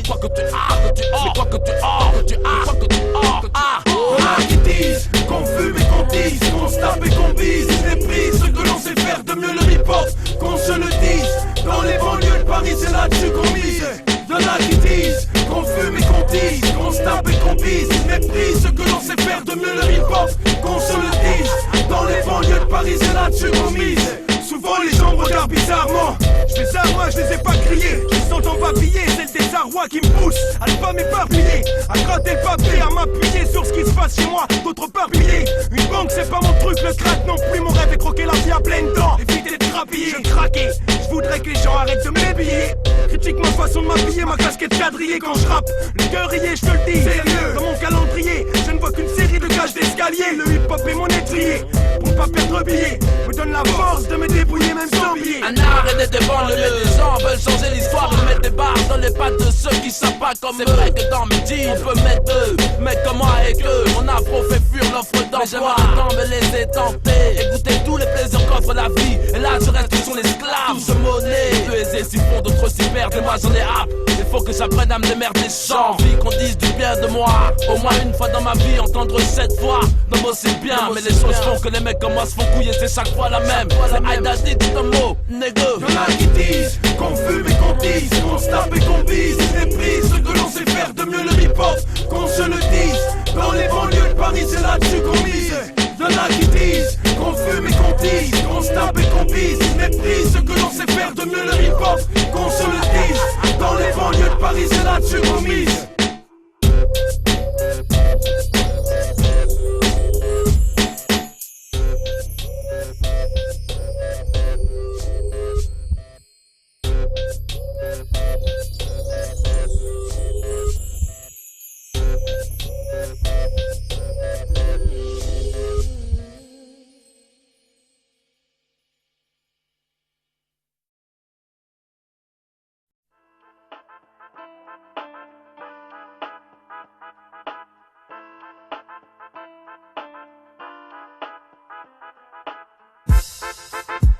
Quoi que tu as, mais quoi que tu as, quoi que tu as. Y'en a qui disent, qu'on fume et qu'on dise, qu'on se tape et qu'on vise. Ils méprisent ce que l'on sait faire de mieux le hip-hop, qu'on se le dise. Dans les banlieues de Paris c'est là-dessus qu'on mise. Y'en a qui disent, qu'on fume et qu'on dise, qu'on se tape et qu'on vise. Ils méprisent ce que l'on sait faire de mieux le hip-hop, qu'on se le dise. Dans les banlieues de Paris c'est là-dessus qu'on mise. Souvent les gens me regardent bizarrement. Je fais ça moi, je les ai pas criés. Je les sens empapillés, c'est le désarroi qui me pousse à ne pas m'éparpiller, à gratter le papier, à m'appuyer sur ce qui se passe chez moi, d'autres papillés. Une banque c'est pas mon truc, le crack non plus. Mon rêve est croquer la vie à pleines dents, éviter de trapiller. Je craquais, je voudrais que les gens arrêtent de m'habiller. Critique ma façon de m'habiller, ma casquette quadrillée quand je rappe. Le cœur rayé, je te le dis, sérieux. Dans mon calendrier, je ne vois qu'une série de cages d'escalier. Le hip-hop est mon étrier, pour ne pas perdre billet. Me donne la force de me débrouiller même sans billet. Un art et des banlieues, les gens veulent changer l'histoire. Ils mettent des barres dans les pattes de ceux qui savent pas comme eux. C'est vrai que dans mes jeans, on peut mettre deux, mais comment avec eux? Mon afro fait fuir l'offre d'emploi. J'aimerais tant me laisser tenter, écouter tous les plaisirs qu'offre la vie. Et là je reste sur l'esclave, tout se monnaie. Peu aisés s'y font, d'autres s'y perdent. Et moi j'en ai hâte, il faut que j'apprenne à me démerder. J'ai envie qu'on dise du bien de moi, au moins une fois dans ma vie, entendre 7 fois. Non moi c'est bien, mais les choses font que les mecs comme moi se font couiller, c'est chaque fois la même. C'est Aïda dit tout un mot, négueux. Y'en a qui disent, qu'on fume et qu'on dise, qu'on se tape et qu'on vise. Ils méprisent ce que l'on sait faire de mieux le hip-hop, qu'on se le dise. Dans les banlieues de Paris c'est là-dessus qu'on mise. Y'en a qui disent, qu'on fume et qu'on dise, qu'on se tape et qu'on vise. Ils méprisent ce que l'on sait faire de mieux le hip-hop, qu'on se le dise. Dans les banlieues de Paris c'est là-dessus qu'on mise.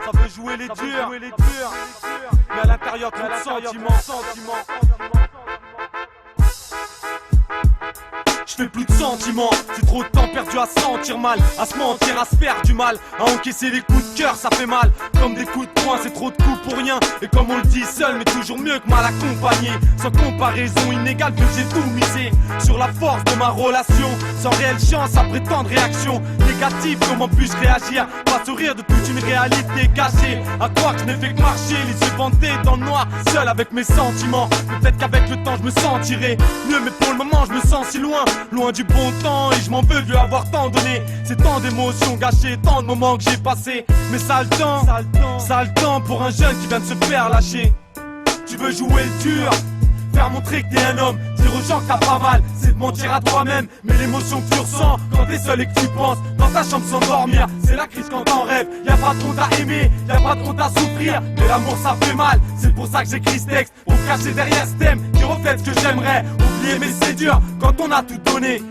Ça veut jouer les durs, mais à l'intérieur trop de sentiments. Je fais plus de sentiments, c'est trop de temps perdu à sentir mal, à se mentir, à se faire du mal, à encaisser les coups de cœur, ça fait mal, comme des coups de poing, c'est trop de coups pour rien, et comme on le dit seul, mais toujours mieux que mal accompagné, sans comparaison inégale que j'ai tout misé, sur la force de ma relation, sans réelle chance à prétendre réaction, négative, comment puis-je réagir, face au rire de toute une réalité cachée, à croire que je n'ai fait que marcher, les yeux bandés dans le noir, seul avec mes sentiments, peut-être qu'avec le temps je me sentirai mieux, mais pour le moment je me sens si loin du bon temps et je m'en veux de lui avoir tant donné. C'est tant d'émotions gâchées, tant de moments que j'ai passés. Mais ça a le temps pour un jeune qui vient de se faire lâcher. Tu veux jouer le dur, faire montrer que t'es un homme, dire aux gens que t'as pas mal, c'est de mentir à toi-même. Mais l'émotion que tu ressens quand t'es seul et que tu penses dans ta chambre sans dormir, c'est la crise quand t'en rêves. Y'a pas de honte à aimer, y'a pas de honte à souffrir, mais l'amour ça fait mal. C'est pour ça que j'écris ce texte, pour me cacher derrière ce thème qui reflète ce que j'aimerais oublier. Mais c'est dur quand on a tout donné.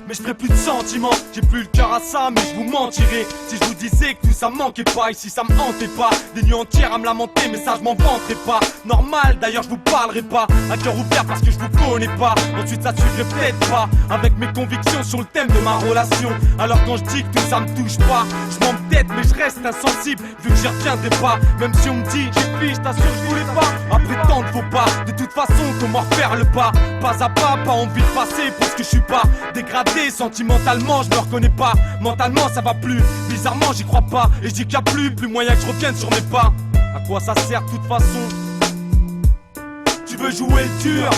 Je ferai plus de sentiments, j'ai plus le cœur à ça, mais je vous mentirais si je vous disais que tout ça me manquait pas, ici ça me hantait pas. Des nuits entières à me lamenter, mais ça je m'en vanterai pas. Normal d'ailleurs je vous parlerai pas, à cœur ouvert parce que je vous connais pas. Ensuite ça suivrait peut-être pas, avec mes convictions sur le thème de ma relation. Alors quand je dis que tout ça me touche pas, je m'en peut-être mais je reste insensible, vu que j'y reviendrai pas. Même si on me dit, j'ai pris, je t'assure je voulais pas. Après tant ne faut pas, de toute façon comment refaire le pas. Pas à pas envie de passer parce que je suis pas dégradé. Sentimentalement je me reconnais pas, mentalement ça va plus, bizarrement j'y crois pas. Et je dis qu'il y a plus moyen que je revienne sur mes pas. À quoi ça sert de toute façon? Tu veux jouer le dur,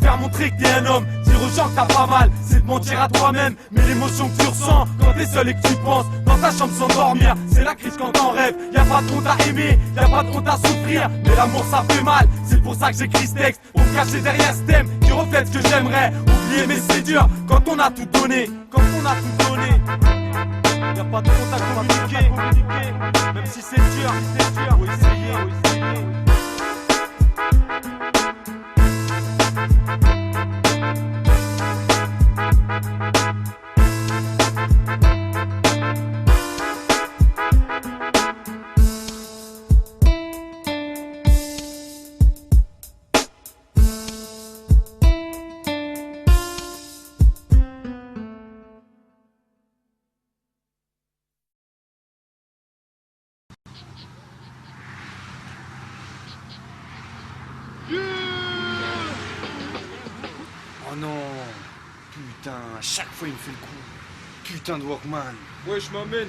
faire montrer que t'es un homme, dire aux gens que t'as pas mal, c'est de mentir à toi-même. Mais l'émotion que tu ressens quand t'es seul et que tu penses dans ta chambre sans dormir, c'est la crise quand t'en rêves. Y'a pas de honte à aimer, y'a pas de honte à souffrir, mais l'amour ça fait mal. C'est pour ça que j'écris ce texte, pour me cacher derrière ce thème qui reflète ce que j'aimerais oublier. Mais c'est dur quand on a tout donné, quand on a tout donné. Y'a pas de honte à communiquer, même si c'est dur, faut essayer. Oh non, putain, à chaque fois il me fait le coup. Putain de Walkman. Ouais, je m'amène.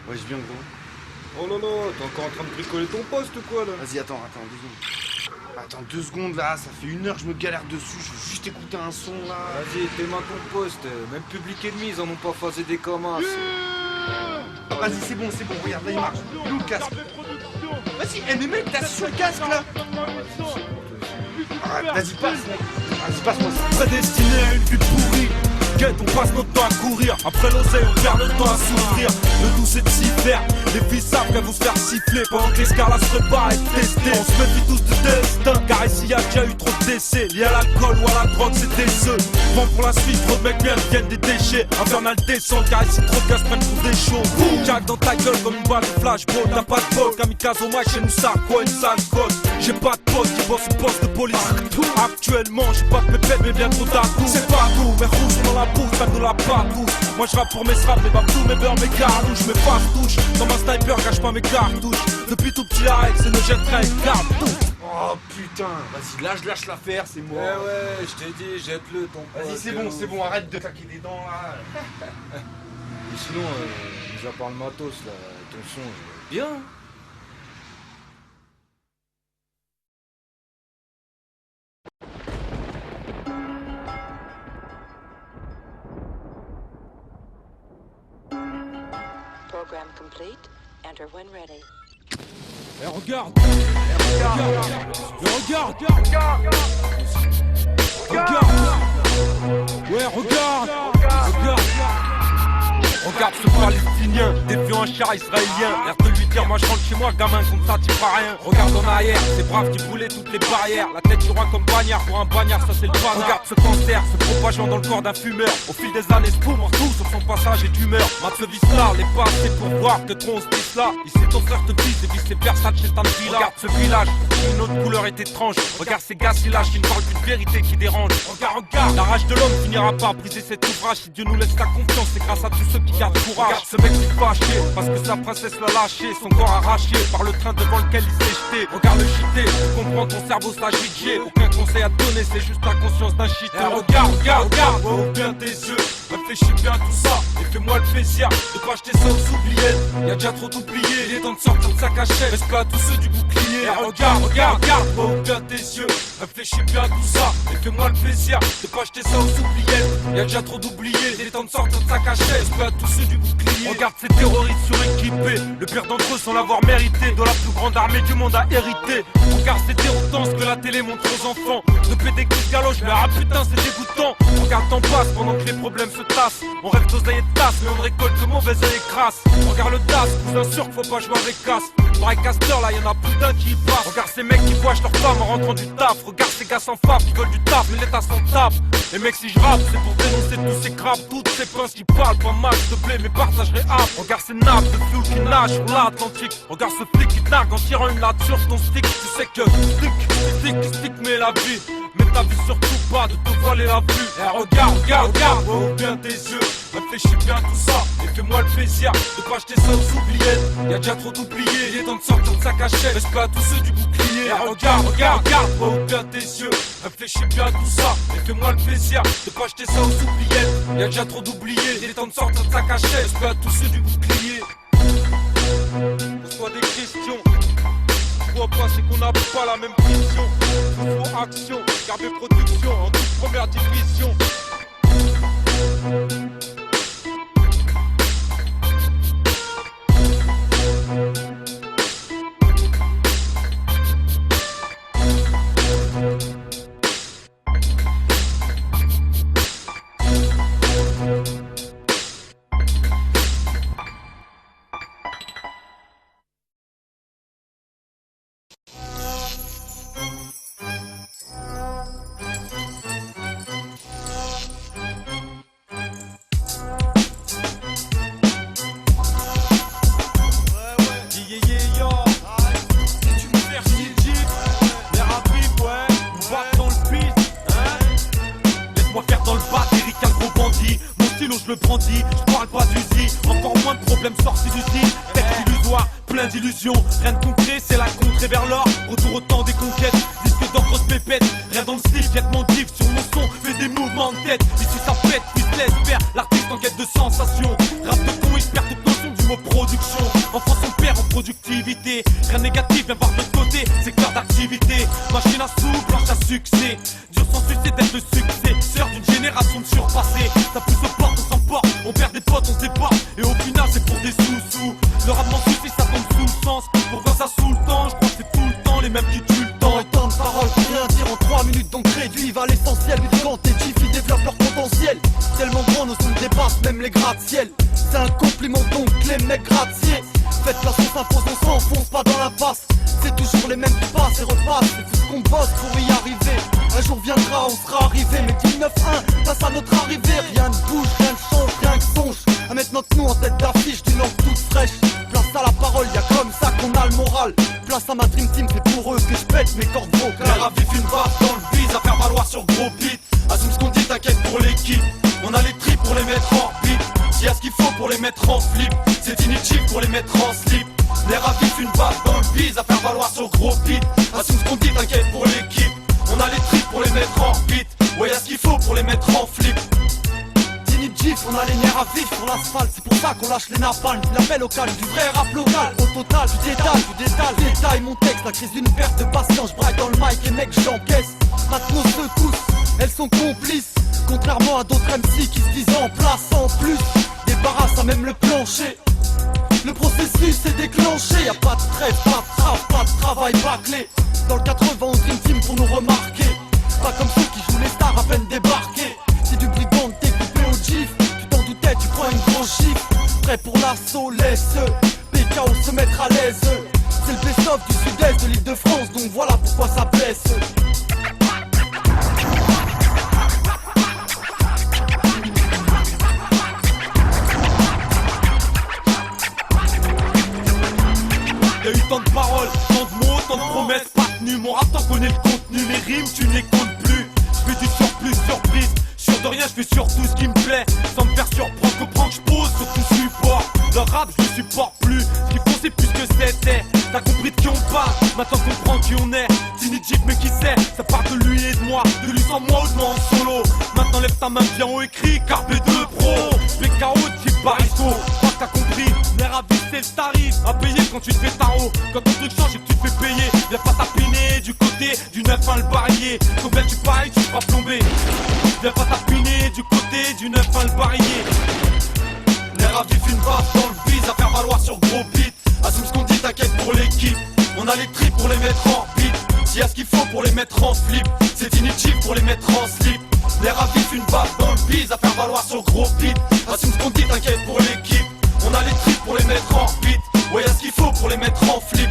Ouais, je viens gros. Oh là là, t'es encore en train de bricoler ton poste ou quoi là? Vas-y, attends 2 secondes. Attends 2 secondes là, ça fait 1 heure que je me galère dessus, je veux juste écouter un son là. Vas-y, t'aimes ton poste, même Public Enemy, ils en ont pas phasé des communs. Vas-y, c'est bon, regarde, là il marche. Il est où le casque? Vas-y, mais mec, t'as sur le casque là. Arrête, vas-y, passe-moi ça. Prédestiné à une vie pourrie. Guette, on passe notre temps à courir. Après l'oseille, on perd le temps à souffrir. Le tout c'est de s'y faire. Les filles savent qu'elles vont se faire siffler pendant que l'escarlate se prépare à être testée. On se méfie tous du destin, car ici y'a déjà eu trop de décès. Liés à l'alcool ou à la drogue, c'est des œufs. Vent pour la suite, trop de mecs bien viennent des déchets. Infernal descente, car ici trop de gaz prennent pour des shows. Jack dans ta gueule comme une balle de flashball. T'as pas de bol, kamikaze au mic, chez nous ça quoi une sale cote. J'ai pas de pote qui bosse au poste de police. Actuellement, j'ai pas de pépette, mais bien trop d'atouts. C'est pas tout, mais rouge dans la bouche, même de la patouche. Moi je rappe pour mes straps, mes babous, mes beurres, mes cartouches. Mes faces touches, dans ma sniper, cache pas mes cartouches. Depuis tout petit la règle, c'est ne jetterait une cartouche. Oh putain, vas-y, là je lâche l'affaire, c'est moi. Ouais, je t'ai dit, jette-le ton pote. Vas-y, c'est bon, arrête de claquer des dents là. Et sinon, mis à part le matos là, ton son, bien. Program complete. Enter when ready. Eh regarde, regarde ce palestinien, défiant un char israélien. L'air de lui dire, moi je rentre chez moi, gamin, comme ça t'y feras rien. Regarde en arrière, c'est brave qui brûlait toutes les barrières. La tête du roi comme bagnard, pour un bagnard, ça c'est le panard. Regarde ce cancer, se propageant dans le corps d'un fumeur. Au fil des années, se mord tout sur son passage et d'humeur. Mat ce vice là, les pas c'est pour voir que trop on se visse là. Ici ton frère te vise et visse les personnes chez ta villa. Regarde ce village, une autre couleur est étrange. Regarde ces gars si lâches qui ne parlent qu'une vérité qui dérange. Regarde, la rage de l'homme finira par briser cet ouvrage. Si Dieu nous laisse la confiance, c'est grâce à tous ceux qui regarde courage. Regarde ce mec qui est fâché parce que sa princesse l'a lâché, son corps arraché par le train devant lequel il s'est jeté. Regarde le cheaté, tu comprends, ton cerveau s'agite. Aucun conseil à te donner, c'est juste la conscience d'un cheaté. Regarde, ouvre bien tes yeux, réfléchis bien à tout ça et fais-moi le plaisir de pas acheter ça aux oubliettes. Y'a déjà trop d'oubliés, il est temps de sortir de sa cachette. Respect à tous ceux du bouclier. Regarde, ouvre bien tes yeux, réfléchis bien à tout ça et fais-moi le plaisir de pas acheter ça aux oubliettes. Y'a déjà trop d'oubliés, il est temps de sortir de sa cachette. Respect à tous ceux du bouclier. Regarde ces terroristes suréquipés, le pire d'entre eux sans l'avoir mérité, de la plus grande armée du monde à hériter. Regarde ces déroutances que la télé montre aux enfants, de péter des galoches, mais ah putain c'est dégoûtant. Regarde t'en passe pendant que les problèmes se tassent. On rêve d'oseille et de tasse, mais on récolte que mauvaise et crasse. Regarde le DAS, cousin sûr qu'il faut pas jouer avec casse. Pareil Castor là y'en a plus d'un qui y passe. Regarde ces mecs qui voient leur femme en rentrant du taf. Regarde ces gars sans fave qui veulent du taf, mais l'état s'en tape. Les mecs si je rappe, c'est pour dénoncer tous ces crabes, toutes ces pinces qui parlent pas mal, s'il te plaît, mais partagerai app. Regarde ces nappes de fuel qui nagent sur l'Atlantique. Regarde ce flic qui nargue en tirant une latte sur ton stick. Tu sais que stick mais la vie. Mais t'as vu surtout pas de te voiler la vue. Et regarde, ouvre bien tes yeux, réfléchis bien à tout ça et fais-moi le plaisir de pas acheter ça aux oubliettes. Y'a déjà trop d'oubliés, il est temps de sortir de sa cachette. Respect à tous ceux du bouclier. Et regarde, ouvre bien tes yeux, réfléchis bien à tout ça et fais-moi le plaisir de pas acheter ça aux oubliettes. Y'a déjà trop d'oubliés, il est temps de sortir de sa cachette. Respect à tous ceux du bouclier. Pose-toi des questions. Vois pas, c'est qu'on n'a pas la même vision. Faut action, garder production en toute première division. Je le brandis, je parle pas d'usine, encore moins de problèmes sortis d'usine. Tête illusoire, plein d'illusions, rien de concret, c'est la contrée vers l'or. Retour au temps des conquêtes, disque d'or, grosse pépette. Rien dans le style, jette mon div sur mon son, fais des mouvements de tête. Ici ça pète, puis se laisse faire, l'artiste en quête de sensation. Rap de con, il perd toute notion du mot production. En France on perd en productivité, rien de négatif, viens voir de l'autre côté, secteur d'activité. Machine à sous, planche à succès, dur sans succès d'être le succès. Sœur d'une génération de surpassés, ça pousse au porte, on s'emporte, on perd des potes, on se déporte. Et au final c'est pour des sous-sous. Le rap m'en suffit, ça tombe sous le sens. Pourquoi ça saoule le temps? Je crois que c'est tout le temps les mêmes qui tuent le temps. Autant de paroles pour rien dire en 3 minutes, donc réduis à l'essentiel. Mais quand tes Jiffy développent leur potentiel, tellement grand nos sons dépassent même les gratte-ciel. C'est un compliment donc les mecs gratte-ciel. Faites la sauce impose, on s'enfonce pas dans l'impasse. C'est toujours les mêmes qui passent et repassent. C'est tout ce qu'on bosse pour y arriver. Un jour viendra, on sera arrivé. Mais 19-1, face à notre arrivée, rien ne bouge, rien ne change, rien que songe à mettre notre nom en tête d'affiche d'une langue toute fraîche. Place à la parole, y'a comme ça qu'on a le moral. Place à ma dream team, c'est pour eux que je pète mes cordes vocales. L'air à vivre une baffe dans le bise, à faire valoir sur gros beat. Assume ce qu'on dit, t'inquiète pour l'équipe. On a les tripes pour les mettre en beat. S'il y a ce qu'il faut pour les mettre en flip, c'est inutile pour les mettre en slip. L'air à vivre une baffe dans le bise, à faire valoir sur gros beat. Assume ce qu'on dit, t'inquiète pour l'équipe. On a les tripes pour les mettre en beat. Ouais, y'a ce qu'il faut pour les mettre en flip. Gif, on a les nerfs à vif sur l'asphalte, c'est pour ça qu'on lâche les napalms. Du label local, du vrai rap local. Au total, du détail mon texte, la crise d'une perte de patience. Je braille dans le mic et mec j'encaisse. Maintenant secousse, elles sont complices. Contrairement à d'autres MC qui se disent en place en plus. Débarrasse à même le plancher. Le processus est déclenché, y'a pas de trêve, pas de travail bâclé. Dans le 80 on dream team pour nous remarquer. Pas comme ceux qui jouent les stars à peine débarqués. C'est du brigand, t'es coupé au gif. Tu t'en doutais, tu prends une grosse chiffre. Prêt pour l'assaut, laisse PKO se mettre à l'aise. C'est le best-of du sud-est de l'île de France, donc voilà pourquoi ça blesse. Y'a eu tant de paroles, tant de mots, tant de promesses pas tenues. Mon rap t'en connais le contenu, mes rimes tu ne les comptes plus. J'fais du surplus, surprise, sûr de rien, j'fais surtout ce qui me plaît. Sans me faire surprendre, comprends que j'pose sur tout sujet. Maintenant comprends qui on est, Tiny Jeep mais qui sait. Ça part de lui et de moi, de lui sans moi ou de moi en solo. Maintenant lève ta main bien haut écrit, Carpe 2 Pro. PKO type Barisco, crois que t'as compris. L'air à vite c'est le tarif, à payer quand tu te fais tarot. Quand ton truc change et que tu te fais payer, viens pas tapiner du côté du 9-1 le barillet. Combien tu paries, tu feras plomber. Viens pas tapiner du côté du 9-1 le barillet. L'air à vif une baffe dans le bise, à faire valoir sur gros beat. Assume ce qu'on dit, t'inquiète pour l'équipe. On a les tripes pour les mettre en beat. S'il y a ce qu'il faut pour les mettre en flip, c'est inutile pour les mettre en slip. L'air à vif une baffe dans le bise, à faire valoir sur gros beat. Assume ce qu'on dit, t'inquiète pour l'équipe. On a les tripes pour les mettre en beat. Ouais, y'a ce qu'il faut pour les mettre en flip.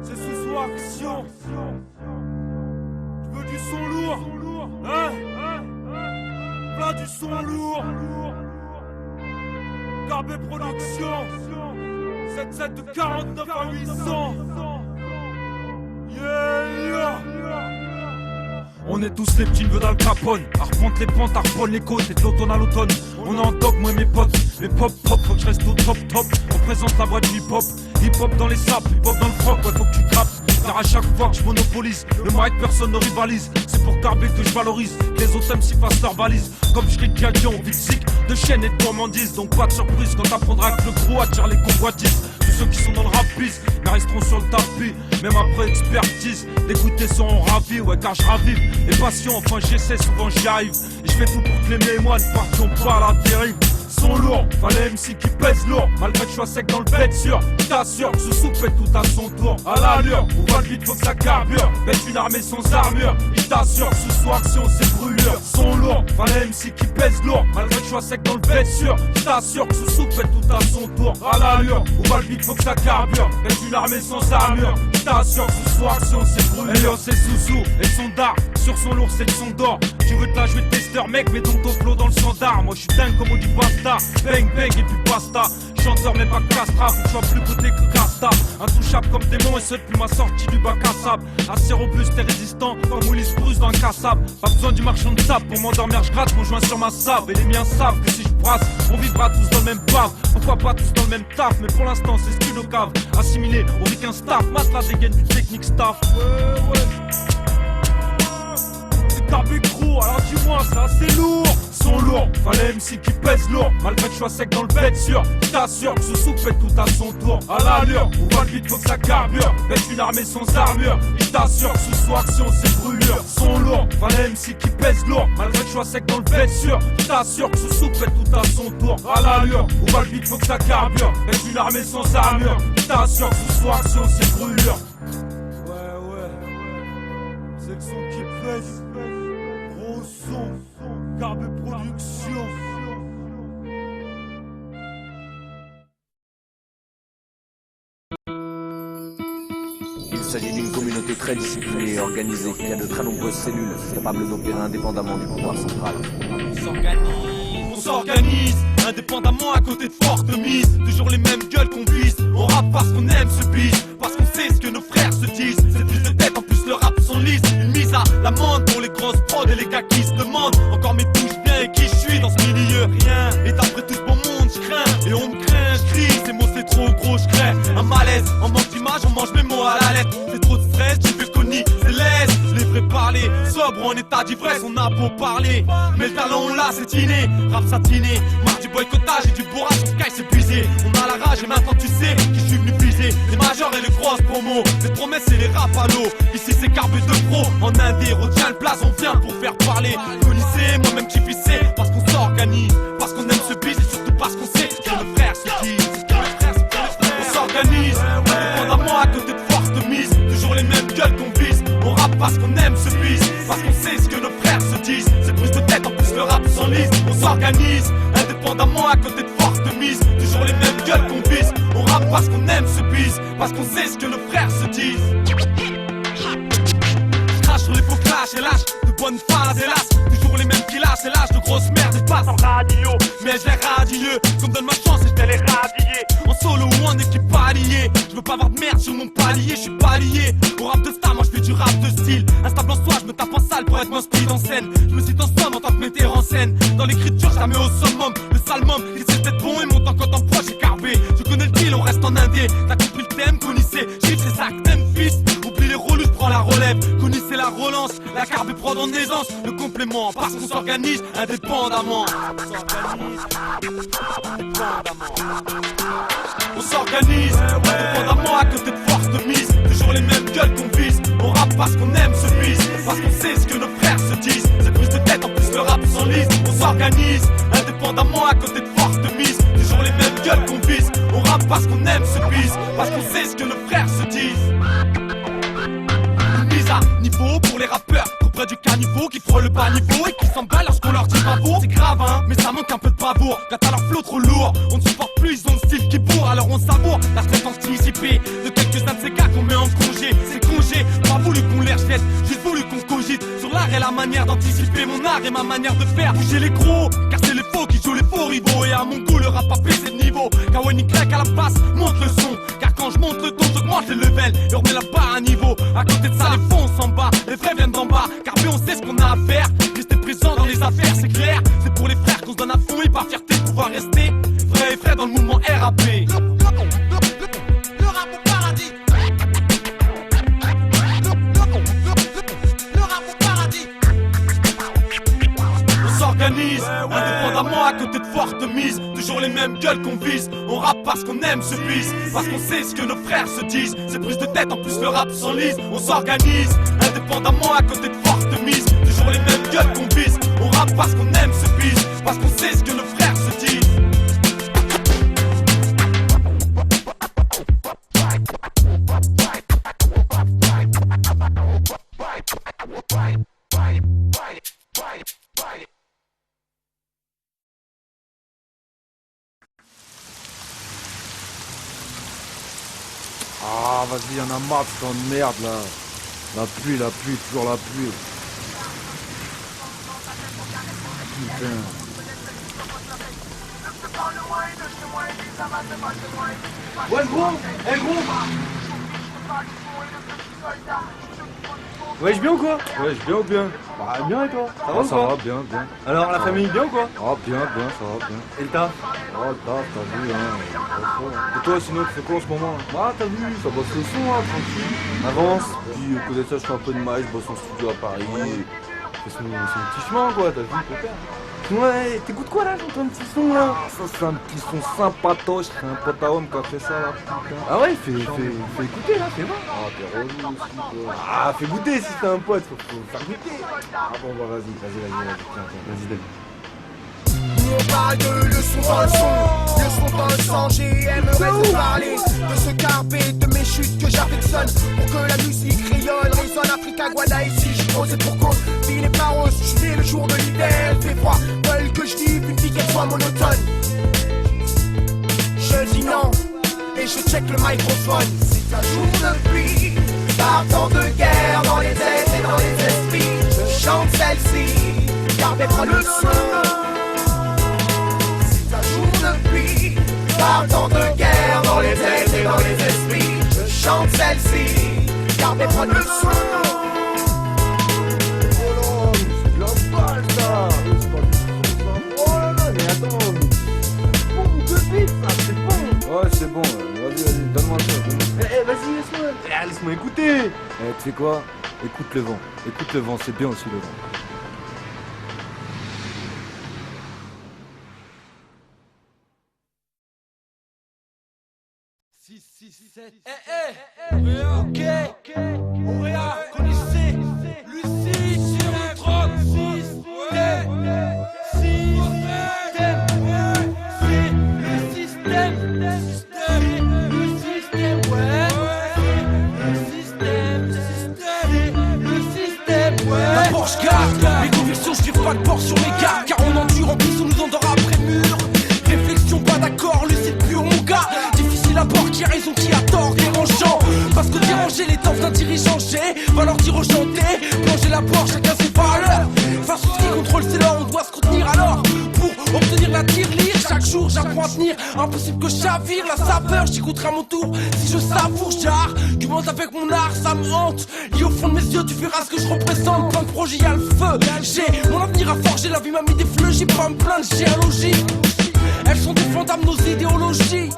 C'est ce soir action. Tu veux du son lourd, hein? Plein du son lourd. Carbe Production 77 de 49 à 800. Yeah. On est tous les petits neveux d'Al Capone. À reprendre les pentes, à reprendre les côtes. Et de l'automne à l'automne, on est en dog, moi et mes potes. Les pop, faut que je reste au top. On présente la voix du hip-hop. Hip-hop dans les sapes, hip-hop dans le froc, ouais faut que tu grappes. Car à chaque fois que je monopolise, le mic personne ne rivalise. C'est pour Carbe que je valorise, que les autres MC fassent leur valise. Comme je ris Gadion, Vixic, de chaîne et de gourmandise. Donc pas de surprise quand t'apprendras que le gros attire les convoitises. Tous ceux qui sont dans le rap biz, mais resteront sur le tapis. Même après expertise, les goûters seront ravis. Ouais car je ravive, et patient, enfin j'essaie, souvent j'y arrive. Et je fais tout pour que les mémoires ne partions pas à la dérive. Sont lourds, fallait MC qui pèse lourd. Malgré que je sois sec dans le bête sûr, je t'assure, ce soupe fait tout à son tour. À l'allure, où va le vite, faut que ça carbure. Bête une armée sans armure, il t'assure, ce soir action c'est brûlure. Sont lourds, fallait MC qui pèse lourd. Malgré que je sois sec dans le bête sûr, je t'assure, ce soupe fait tout à son tour. À l'allure, où va le vite, faut que ça carbure. Bête une armée sans armure, je t'assure, ce soir action c'est brûlure. Elio c'est Sousou, et son dard, sur son lourd c'est le son d'or. Tu veux te la jouer de testeur mec, mets donc ton flow dans le standard. Moi je suis dingue comme on dit basta. Bang bang et puis basta. Chanteur mais pas castra, faut que je sois plus côté que Casta. Intouchable comme démon et seul depuis ma sortie du bac à sable. Assez robuste et résistant comme Ulysse Bruce dans un cassable. Pas besoin du marchand de sable pour m'endormir, je gratte mon joint sur ma sable. Et les miens savent que si je brasse, on vivra tous dans le même bave. Pourquoi pas tous dans le même taf, mais pour l'instant c'est ce qu'il cave. Assimilé au ricain staff, matelas dégaine du technique staff. Ouais. C'est Carbe gros, alors dis-moi ça c'est lourd. Sont lourds, fallait MC qui pèse lourd. Malgré que je sois sec dans le bête sûr, je t'assure que ce soupe fait tout à son tour. À l'allure, où va le vite, faut que ça carbure. Bête une armée sans armure, je t'assure que ce soir action c'est brûlure. Sont lourds, fallait MC qui pèse lourd. Malgré que je sois sec dans le bête sûr, je t'assure que ce soupe fait tout à son tour. À l'allure, où va le vite, faut que ça carbure. Bête une armée sans armure, je t'assure que ce soir action c'est brûlure. Ouais, c'est le son qui pèse. Gros son. Carbe Production. Il s'agit d'une communauté très disciplinée et organisée qui a de très nombreuses cellules capables d'opérer indépendamment du pouvoir central. On s'organise, indépendamment à côté de fortes mises. Toujours les mêmes gueules qu'on vise. On rappe parce qu'on aime ce bise, parce qu'on sait ce que nos frères se disent. C'est plus de tête, en plus le rap s'enlise. Une mise à l'amende pour les grosses prods et les gars qui se demandent encore mes touches bien et qui je suis dans ce milieu. Rien, et d'après tout ce bon monde, je crains. Et on me craint, je crie, ces mots c'est trop gros, je crains. Un malaise, en manque d'image, on mange mes mots à la lettre. C'est trop de stress, tu fais connie, c'est l'aise. Les vrais parler, sobre en état d'ivresse, on a beau parler. Mais le talent on l'a, c'est inné, rap satiné. Marre du boycottage et du bourrage, on sky c'est puisé. On a la rage et maintenant tu sais qui je suis venu viser. Les majors et les grosses promos, les promesses et les rap à l'eau. Ici c'est Carbe de pro, en indé, retiens le place, on vient pour faire parler. Connaissez, moi-même qui fissé, parce qu'on s'organise, parce qu'on aime ce biz et surtout parce qu'on sait ce que nos frères se disent. On s'organise, indépendamment à côté de fortes mises. Toujours les mêmes gueules qu'on vise. On rappe parce qu'on aime ce biz, parce qu'on sait ce que nos frères se disent. C'est plus de tête, en plus le rap s'enlise. On s'organise, indépendamment à côté de fortes mises. Toujours les mêmes gueules qu'on vise. On rappe parce qu'on aime ce biz, parce qu'on sait ce que nos frères se disent. lâche et lâche de bonnes phases, hélas. Toujours les mêmes qui lâchent, et lâche de grosses merdes et passent en radio. Mais je les radieux, qu'on me donne ma chance et je vais les radier. En solo ou en équipe alliée. Je veux pas avoir de merde sur mon palier, je suis pas lié au rap de star, moi je fais du rap de style. Instable en soi, je me tape en salle pour être mon speed en scène. Je me cite en somme en tant que metteur en scène. Dans l'écriture, je la mets au summum. Le salmum, il sait d'être bon et montant quand en poids j'ai carbé. Je connais le deal, on reste en indé. T'as compris le thème, connaissez, chiffre les sacs, Memphis. Oublie les relous, je prends la relève. Connaissez la relance, la carbe prend en aisance. Le complément, parce qu'on s'organise indépendamment. On s'organise indépendamment à côté de force de mise. Toujours les mêmes gueules qu'on vise. On rappe parce qu'on aime ce bise. Parce qu'on sait ce que nos frères se disent. C'est plus de tête, en plus le rap s'enlise. On s'organise indépendamment à côté de force de mise. Toujours les mêmes gueules qu'on vise. On rappe parce qu'on aime ce bise. Parce qu'on sait ce que nos frères se disent. Une mise à niveau pour les rappeurs auprès du caniveau qui frôle le bas niveau et qui s'emballent lorsqu'on leur dit bravo. C'est grave hein, mais ça manque un peu de bravoure. Quand t'as leur flow trop lourd, on ne supporte plus, ils ont le style qui bourre. Alors on savoure la retraite anticipée de quelques-uns de ces gars qu'on met en congé. C'est congé, pas voulu qu'on les rejette, juste voulu qu'on cogite sur l'art et la manière d'anticiper mon art et ma manière de faire bouger les gros. Car c'est les faux qui jouent les faux rivaux. Et à mon goût le rap a baissé de niveau. Car when il claque à la basse, monte le son. Car quand je monte le ton, j'augmente les levels et on remet la barre à niveau. À côté de ça les fonds s'en bat, les vrais viennent d'en bas. Car on sait ce qu'on a à faire, rester présent dans les affaires c'est clair. C'est pour les frères qu'on se donne à fond et par fierté de pouvoir rester vrai et frais dans le mouvement RAP. Le rap au paradis. Le rap au paradis. On s'organise indépendamment à côté de fortes mises. Toujours les mêmes gueules qu'on vise. On rappe parce qu'on aime ce bise. Parce qu'on sait ce que nos frères se disent. C'est plus de tête, en plus le rap s'enlise. On s'organise indépendamment à côté de fortes mises. Toujours les mêmes gueules qu'on vise. On rappe parce qu'on aime ce bise. Parce qu'on sait ce que nos frères se disent. Ah vas-y, y'en a marre de cette merde là. La pluie, toujours la pluie. Putain. Ouais gros, eh gros. Ouais, je bien ou quoi? Ouais, je bien ou bien? Bah bien et toi? Ça va ou ça quoi? va bien. Alors la famille bien ou quoi? Ah bien, ça va bien. Et le taf? Ah le taf, t'as vu hein. Et toi sinon tu fais quoi en ce moment? Ah t'as vu, ça bosse le son hein, tranquille. Avance. Puis à côté de ça je fais un peu de maïs, je bosse en studio à Paris. Je fais son petit chemin quoi, t'as vu pépère. Ouais, t'écoutes quoi là? J'entends un petit son là. Ça c'est un petit son sympatoche, c'est un pote à homme qui a fait ça là, putain. Ah ouais, fais écouter là, fais voir. Ah t'es relou aussi quoi. Ah fais goûter si t'es un pote, faut faire goûter. Ah bon bah vas-y, tiens, vas-y donne. On parle de leçons dans le son, leçons dans le sang, j'aimerais te parler de ce carpé, de mes chutes que j'affectionne. Pour que la musique rayonne, résonne Africa, Guada ici, je pose et pour cause. Vie n'est pas rose, je suis né le jour de l'hiver, il fait froid, veulent que je vive une vie qu'elle soit monotone. Je dis non, et je check le microphone. C'est un jour de pluie, partant de guerre dans les têtes et dans les esprits. Je chante celle-ci, car mettre le son. De pluie, partant de guerre dans les têtes et dans les esprits. Je chante celle-ci, car mes prendre le son. Oh là, c'est de la balle ça. Oh là là, mais attends. Bon, de suite, ça, c'est bon. Ouais, c'est bon, vas-y, donne-moi ça. Eh, vas-y, laisse-moi. Laisse-moi écouter. Eh, tu sais quoi? Écoute le vent, c'est bien aussi le vent. 7. Ok, Auréa, connaissez, Lucie, sur le 36, c'est le système, ouais. D'abord je garde mes convictions, je vire pas de bord sur mes gars, car on endure en plus, on nous endort après mur. Réflexion, pas d'accord, lucide pur mon gars. Difficile à bord, qui a raison, qui a tort, dérangeant. Parce que déranger les torts d'un dirigeant, j'ai va leur dire au chanter, plonger élabore chacun ses valeurs. Face à ce qui contrôle c'est l'or, on doit se contenir alors. Pour obtenir la tirelire, chaque jour j'apprends à tenir. Impossible que je chavire la saveur, j'écouterai à mon tour. Si je savoure, j'argumente avec mon art, ça me hante. Lié au fond de mes yeux, tu verras ce que je représente. Plein de projets, y'a le feu. J'ai mon avenir à forger, la vie m'a mis des fleux. J'ai pas à me plaindre, j'ai un logis. Elles sont défendables, nos idéologies.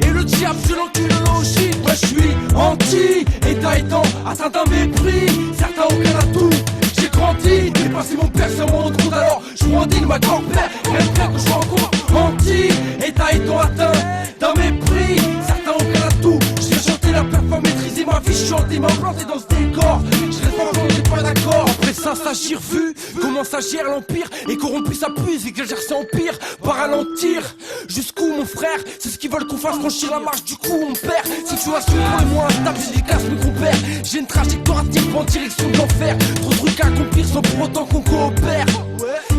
Et le diable, je l'encule logique. Moi je suis anti-état étant atteint d'un mépris. Certains aucun atout. J'ai grandi, dépassé mon père sur mon route. Alors je brandis ma grand-père. Rien que je rencontre anti-état étant atteint d'un mépris. Certains aucun atout. J'ai chanté la peur, pas maîtriser ma vie. Chanter, m'implanter dans ce décor. Je reste pas, on n'est pas d'accord. Après ça, s'agir vu. Comment s'agir l'empire. Et corrompu s'appuie, exagère c'est empire. Par ralentir. Jusqu'où mon frère. C'est ce qu'ils veulent qu'on fasse franchir la marche. Du coup on perd. Situation pour le moins instable, j'ai des classes mon compère. J'ai une trajectoire à tirer en direction de l'enfer. Trop de trucs à accomplir sans pour autant qu'on coopère.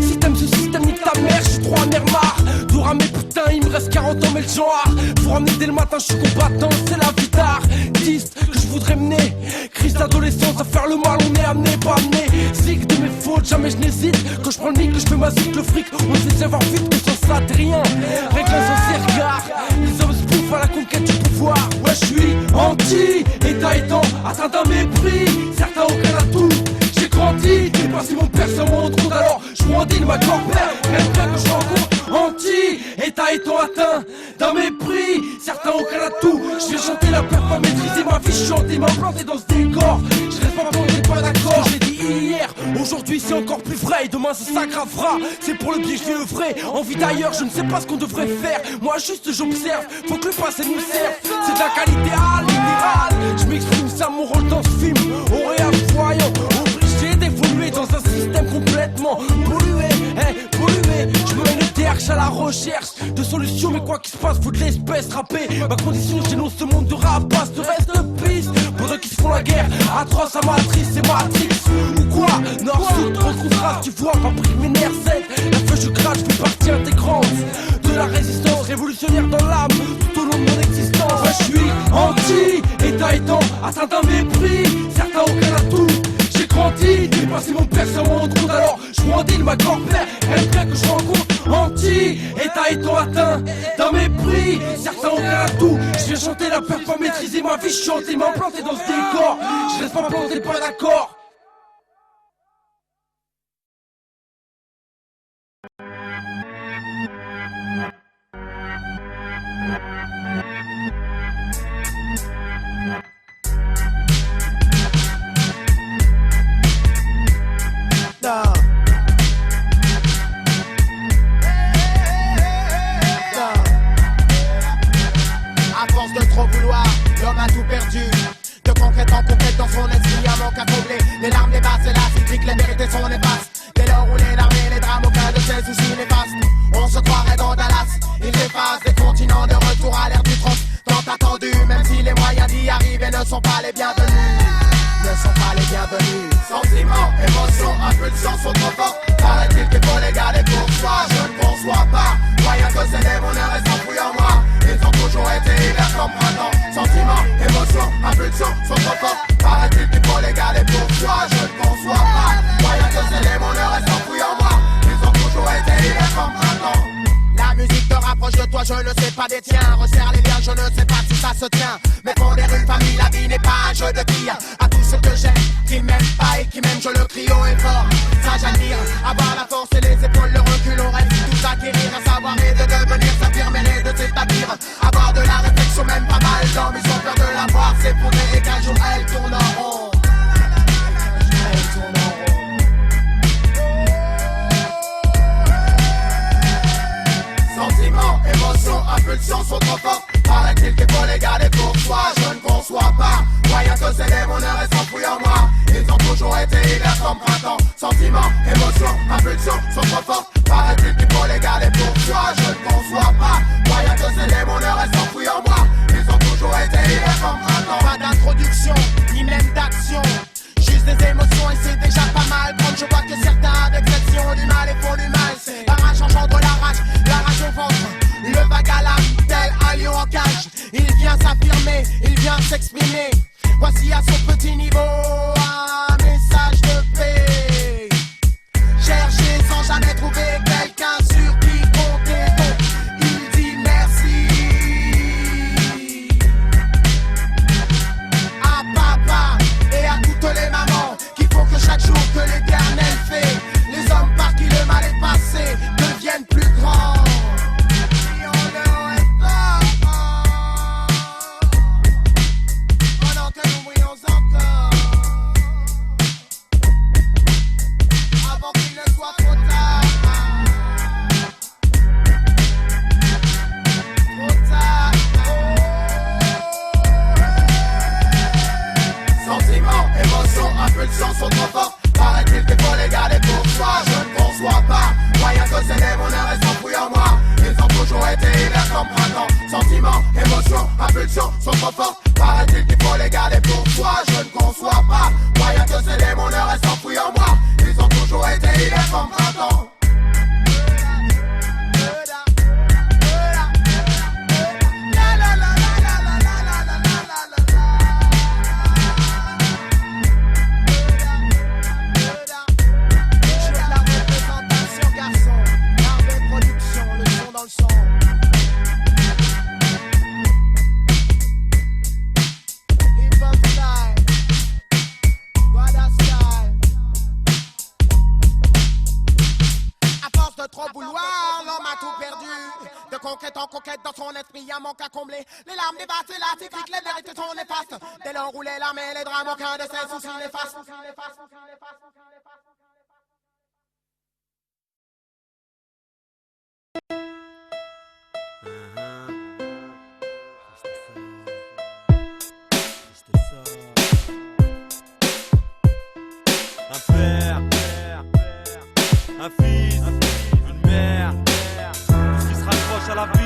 Si t'aimes ce système, nique ta mère, j'suis trop amer marre. Pour ramener putain, il me reste 40 ans mais le genre. Faut ramener dès le matin, j'suis combattant, c'est la vie d'artiste que je voudrais mener. Crise d'adolescence, à faire le mal, on est amené, pas amené. Zig de mes fautes, jamais je n'hésite. Quand je prends le mic, que je fais ma zig, le fric, on sait savoir vite que sans ça t'es rien. Règle sans ses regards, les hommes se bouffent à la conquête du pouvoir. Ouais, je suis anti-état étant atteint d'un mépris. Certains aucun atout. J'ai grandi, dépassé mon père sur mon route. Alors je brandis ma grand-père. Rien que je rencontre anti-état étant atteint d'un mépris. Certains aucun atout. Je vais chanter la peur, pas maîtriser ma vie. Chanter, m'implanter dans ce décor. Je reste pas, on n'est pas d'accord. Je l'ai dit hier, aujourd'hui c'est encore plus vrai. Et demain ça s'aggravera. C'est pour le bien je vais œuvrer. Envie d'ailleurs, je ne sais pas ce qu'on devrait faire. Moi juste j'observe, faut que le passé nous serve. C'est de la qualité littérale. Je m'exprime ça mon rôle dans ce film. Auréal voyant, obligé d'évoluer dans un système complètement pollué, pollué. Je me mets le TRH à la recherche de solutions, mais quoi qu'il se passe, faut de l'espèce râpée. Ma condition, j'énonce ce monde de rapaces, de reste de piste. Pendant qu'ils se font la guerre, atroce à Matrice, c'est Matrix. Ou quoi, Nord-Sud, contre-contraste, tu vois, pas pris mes nerfs Z. La feuille je gratte, je fais partie intégrante de la résistance révolutionnaire dans l'âme, tout au long de mon existence. Ouais, je suis anti-état étant atteint d'un mépris. Certains aucun atout. J'ai grandi, dépassé mon père sur mon route. Alors je brandis ma grand-père. Rien que je rencontre anti-état étant atteint d'un mépris. Certains aucun atout. Je viens chanter la peur, pas maîtriser ma vie. Chanter, m'implanter dans ce décor. Je reste pas planté, pas d'accord. À force de trop vouloir, l'homme a tout perdu. De concrète en conquête dans son esprit, un manque à combler. Les larmes dépassent et la cyclique, les vérités sont néfastes. Dès lors où les larmes et les drames, aucun de ces soucis néfastes. On se croirait dans Dallas, ils effacent des continents de retour à l'ère du trône. Tant attendu, même si les moyens d'y arriver ne sont pas les bienvenus. Ne sont pas les bienvenus. Sentiments, émotions, impulsions sont trop forts. Paraît-il qu'il faut les garder pour soi. Je ne conçois pas moyen que ces démons ne restent enfouis en moi. Ils ont toujours été hiver comme printemps. Sentiments, émotions, impulsions sont trop forts. Paraît-il qu'il faut les garder pour soi. Je ne conçois pas moyen que ces démons ne restent enfouis en moi. Ils ont toujours été hiver comme printemps. La musique te rapproche de toi, je ne sais pas des tiens. Resserre les liens, je ne sais pas si ça se tient. Mais fonder une famille, la vie n'est pas un jeu de billes. À tous ceux que j'aime, qui m'aiment pas et qui m'aiment, je le crie haut et fort. Ça j'admire, avoir la force et les épaules, le recul, on rêve tout acquérir. Un savoir et de devenir, s'affirmer et de s'établir. Avoir de la réflexion, même pas mal d'ambition, peur de la voir s'effondrer et qu'un jour elle tourne en rond. Elle tourne en rond. Sentiments, émotions, impulsions sont trop fortes. Paraît-il qu'il faut les garder pour soi. Je ne conçois pas moyen que ces démons ne restent enfouis en moi. Ils ont toujours été hiver comme printemps. Sentiments, émotions, impulsions sont trop fortes. Paraît-il qu'il faut les garder pour soi. Je ne conçois pas moyen que ces démons ne restent enfouis en moi. Ils ont toujours été hiver comme printemps. Pas d'introduction, ni même d'action. Juste des émotions et c'est déjà pas mal. Quand je vois que certains avec celle-ci ont du mal et font du mal. La rage engendre la rage au ventre. Le vague à l'âme, tel un lion en cage. Il vient s'affirmer, il vient s'exprimer. Voici à son petit niveau un message de paix. démoneurs et s'enfouillent en moi. Ils ont toujours été hiver comme printemps. Sentiments, émotions, impulsions sont trop forts. Paraît-il qu'il faut les garder pour soi. Je ne conçois pas moyen que ces démoneurs et s'enfouillent en moi. Ils ont toujours été hiver comme printemps. Conquête en conquête dans son esprit, y'a manque à combler. Les larmes débattent, élastiques, les vérités sont néfastes. Dès lors où les larmes et les drames, aucun de ces soucis néfastes. Un père, un fils, une mère, tout ce qui se raccroche à la vie.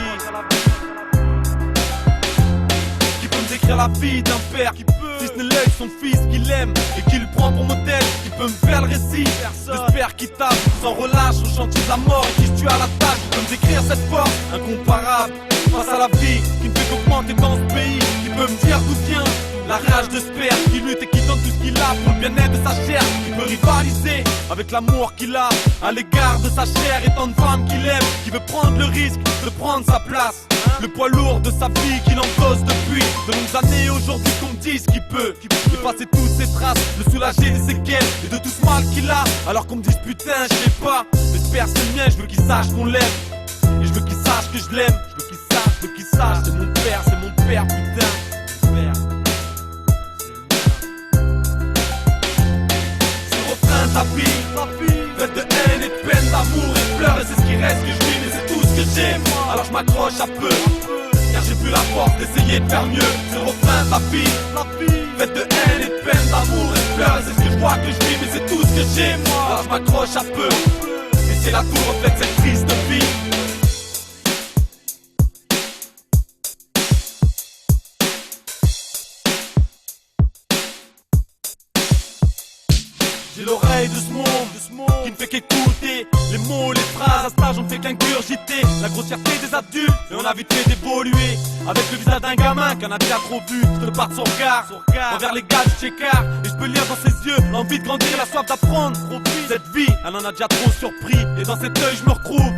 Qui peut me décrire la vie d'un père qui peut, si ce n'est l'œil, son fils qu'il aime et qu'il prend pour modèle. Qui peut me faire le récit de ce père qui tape sans relâche au chantier de la mort et qui se tue à la tâche. Qui peut me décrire cette force incomparable face à la vie qui ne fait qu'augmenter dans ce pays. Qui peut me dire d'où vient la rage de ce père qui lutte et qui donne tout ce qu'il a pour le bien-être de sa chair. Qui peut rivaliser avec l'amour qu'il a à l'égard de sa chair et tant de femmes qu'il aime. Qui veut prendre le risque de prendre sa place, le poids lourd de sa vie qu'il endosse depuis de longues années. Aujourd'hui qu'on me dise qu'il peut effacer toutes ses traces, le soulager des séquelles et de tout ce mal qu'il a. Alors qu'on me dise putain je sais pas, j'espère c'est le mien. Je veux qu'il sache qu'on l'aime et je veux qu'il sache que je l'aime. Je veux qu'il sache, c'est mon père putain. Ta vie, faite de haine et de peine, d'amour et de pleurs. Et c'est ce qui reste que je vis, mais c'est tout ce que j'aime. Alors je m'accroche à peu, car j'ai plus la force d'essayer de faire mieux. C'est le refrain de la vie, faite de haine et de peine, d'amour et de pleurs. Et c'est ce que je vois que je vis, mais c'est tout ce que j'aime. Alors je m'accroche à peu, et c'est la tour reflète cette triste vie. J'ai l'oreille de ce monde qui ne fait qu'écouter les mots, les phrases. À cet âge on ne fait qu'ingurgiter la grossièreté des adultes. Et on a vite fait d'évoluer avec le visage d'un gamin qu'on a déjà trop vu. Je te parle de son regard envers les gars du Tchékar. Et je peux lire dans ses yeux l'envie de grandir, la soif d'apprendre. Cette vie, elle en a déjà trop surpris. Et dans cet œil je me retrouve.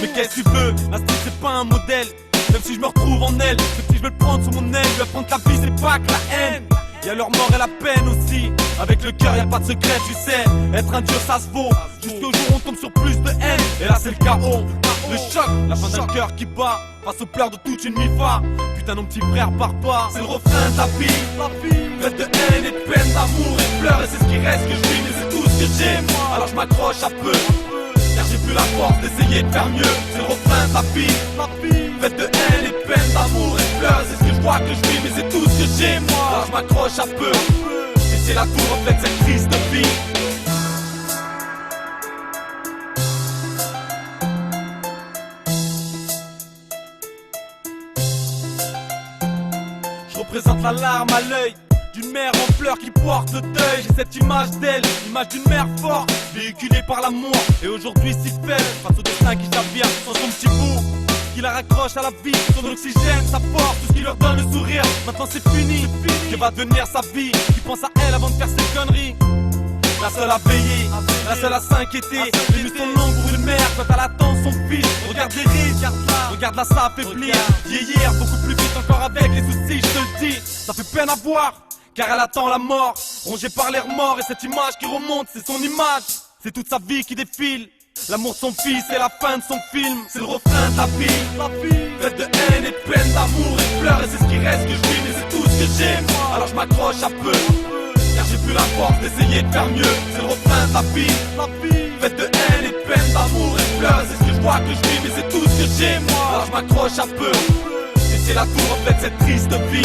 Mais qu'est-ce que tu veux, la style c'est pas un modèle. Même si je me retrouve en elle, même si je veux le prendre sous mon aile. Je vais prendre ta vie, c'est pas que la haine. Y'a leur mort et la peine aussi. Avec le cœur y'a pas de secret tu sais. Être un dieu ça se vaut. Jusqu'au jour où on tombe sur plus de haine. Et là c'est le chaos, le choc, la fin d'un cœur qui bat face aux pleurs de toute une mi-fa. Putain mon petit frère part pas. C'est le refrain de la vie, faite de haine et de peine, d'amour et de pleurs. Et c'est ce qui reste que je vis, mais c'est tout ce que j'aime. Alors je m'accroche à peu, car j'ai plus la force d'essayer de faire mieux. C'est le refrain de la vie, faite de haine et de peine, d'amour et de pleurs. C'est ce que je vois que je vis, mais c'est tout ce que j'aime. Alors je m'accroche à peu, et c'est la tour reflète cette triste vie. Je représente la larme à l'œil d'une mère en pleurs qui porte le deuil. J'ai cette image d'elle, l'image d'une mère forte, véhiculée par l'amour. Et aujourd'hui si faible, face au destin qui chavire sans son petit bout, qui la raccroche à la vie, son oxygène, sa force, tout ce qui leur donne le sourire. Maintenant c'est fini, que va devenir sa vie? Qui pense à elle avant de faire ses conneries? La seule à veiller, la seule à s'inquiéter. Les nuits sont longues pour une mère quand elle attend son fils. Regarde les risques, regarde-la s'affaiblir, vieillir beaucoup plus vite encore avec les soucis, je te le dis. Ça fait peine à voir, car elle attend la mort, rongée par les remords. Et cette image qui remonte, c'est son image, c'est toute sa vie qui défile. L'amour de son fils et la fin de son film. C'est le refrain de la vie, faite de haine et de peine, d'amour et de pleurs. Et c'est ce qui reste que je vis, mais c'est tout ce que j'aime. Alors je m'accroche à peu, car j'ai plus la force d'essayer de faire mieux. C'est le refrain de la vie, faite de haine et de peine, d'amour et de pleurs. C'est ce que je vois que je vis, mais c'est tout ce que j'aime. Alors je m'accroche à peu, et c'est la tour reflète cette triste vie.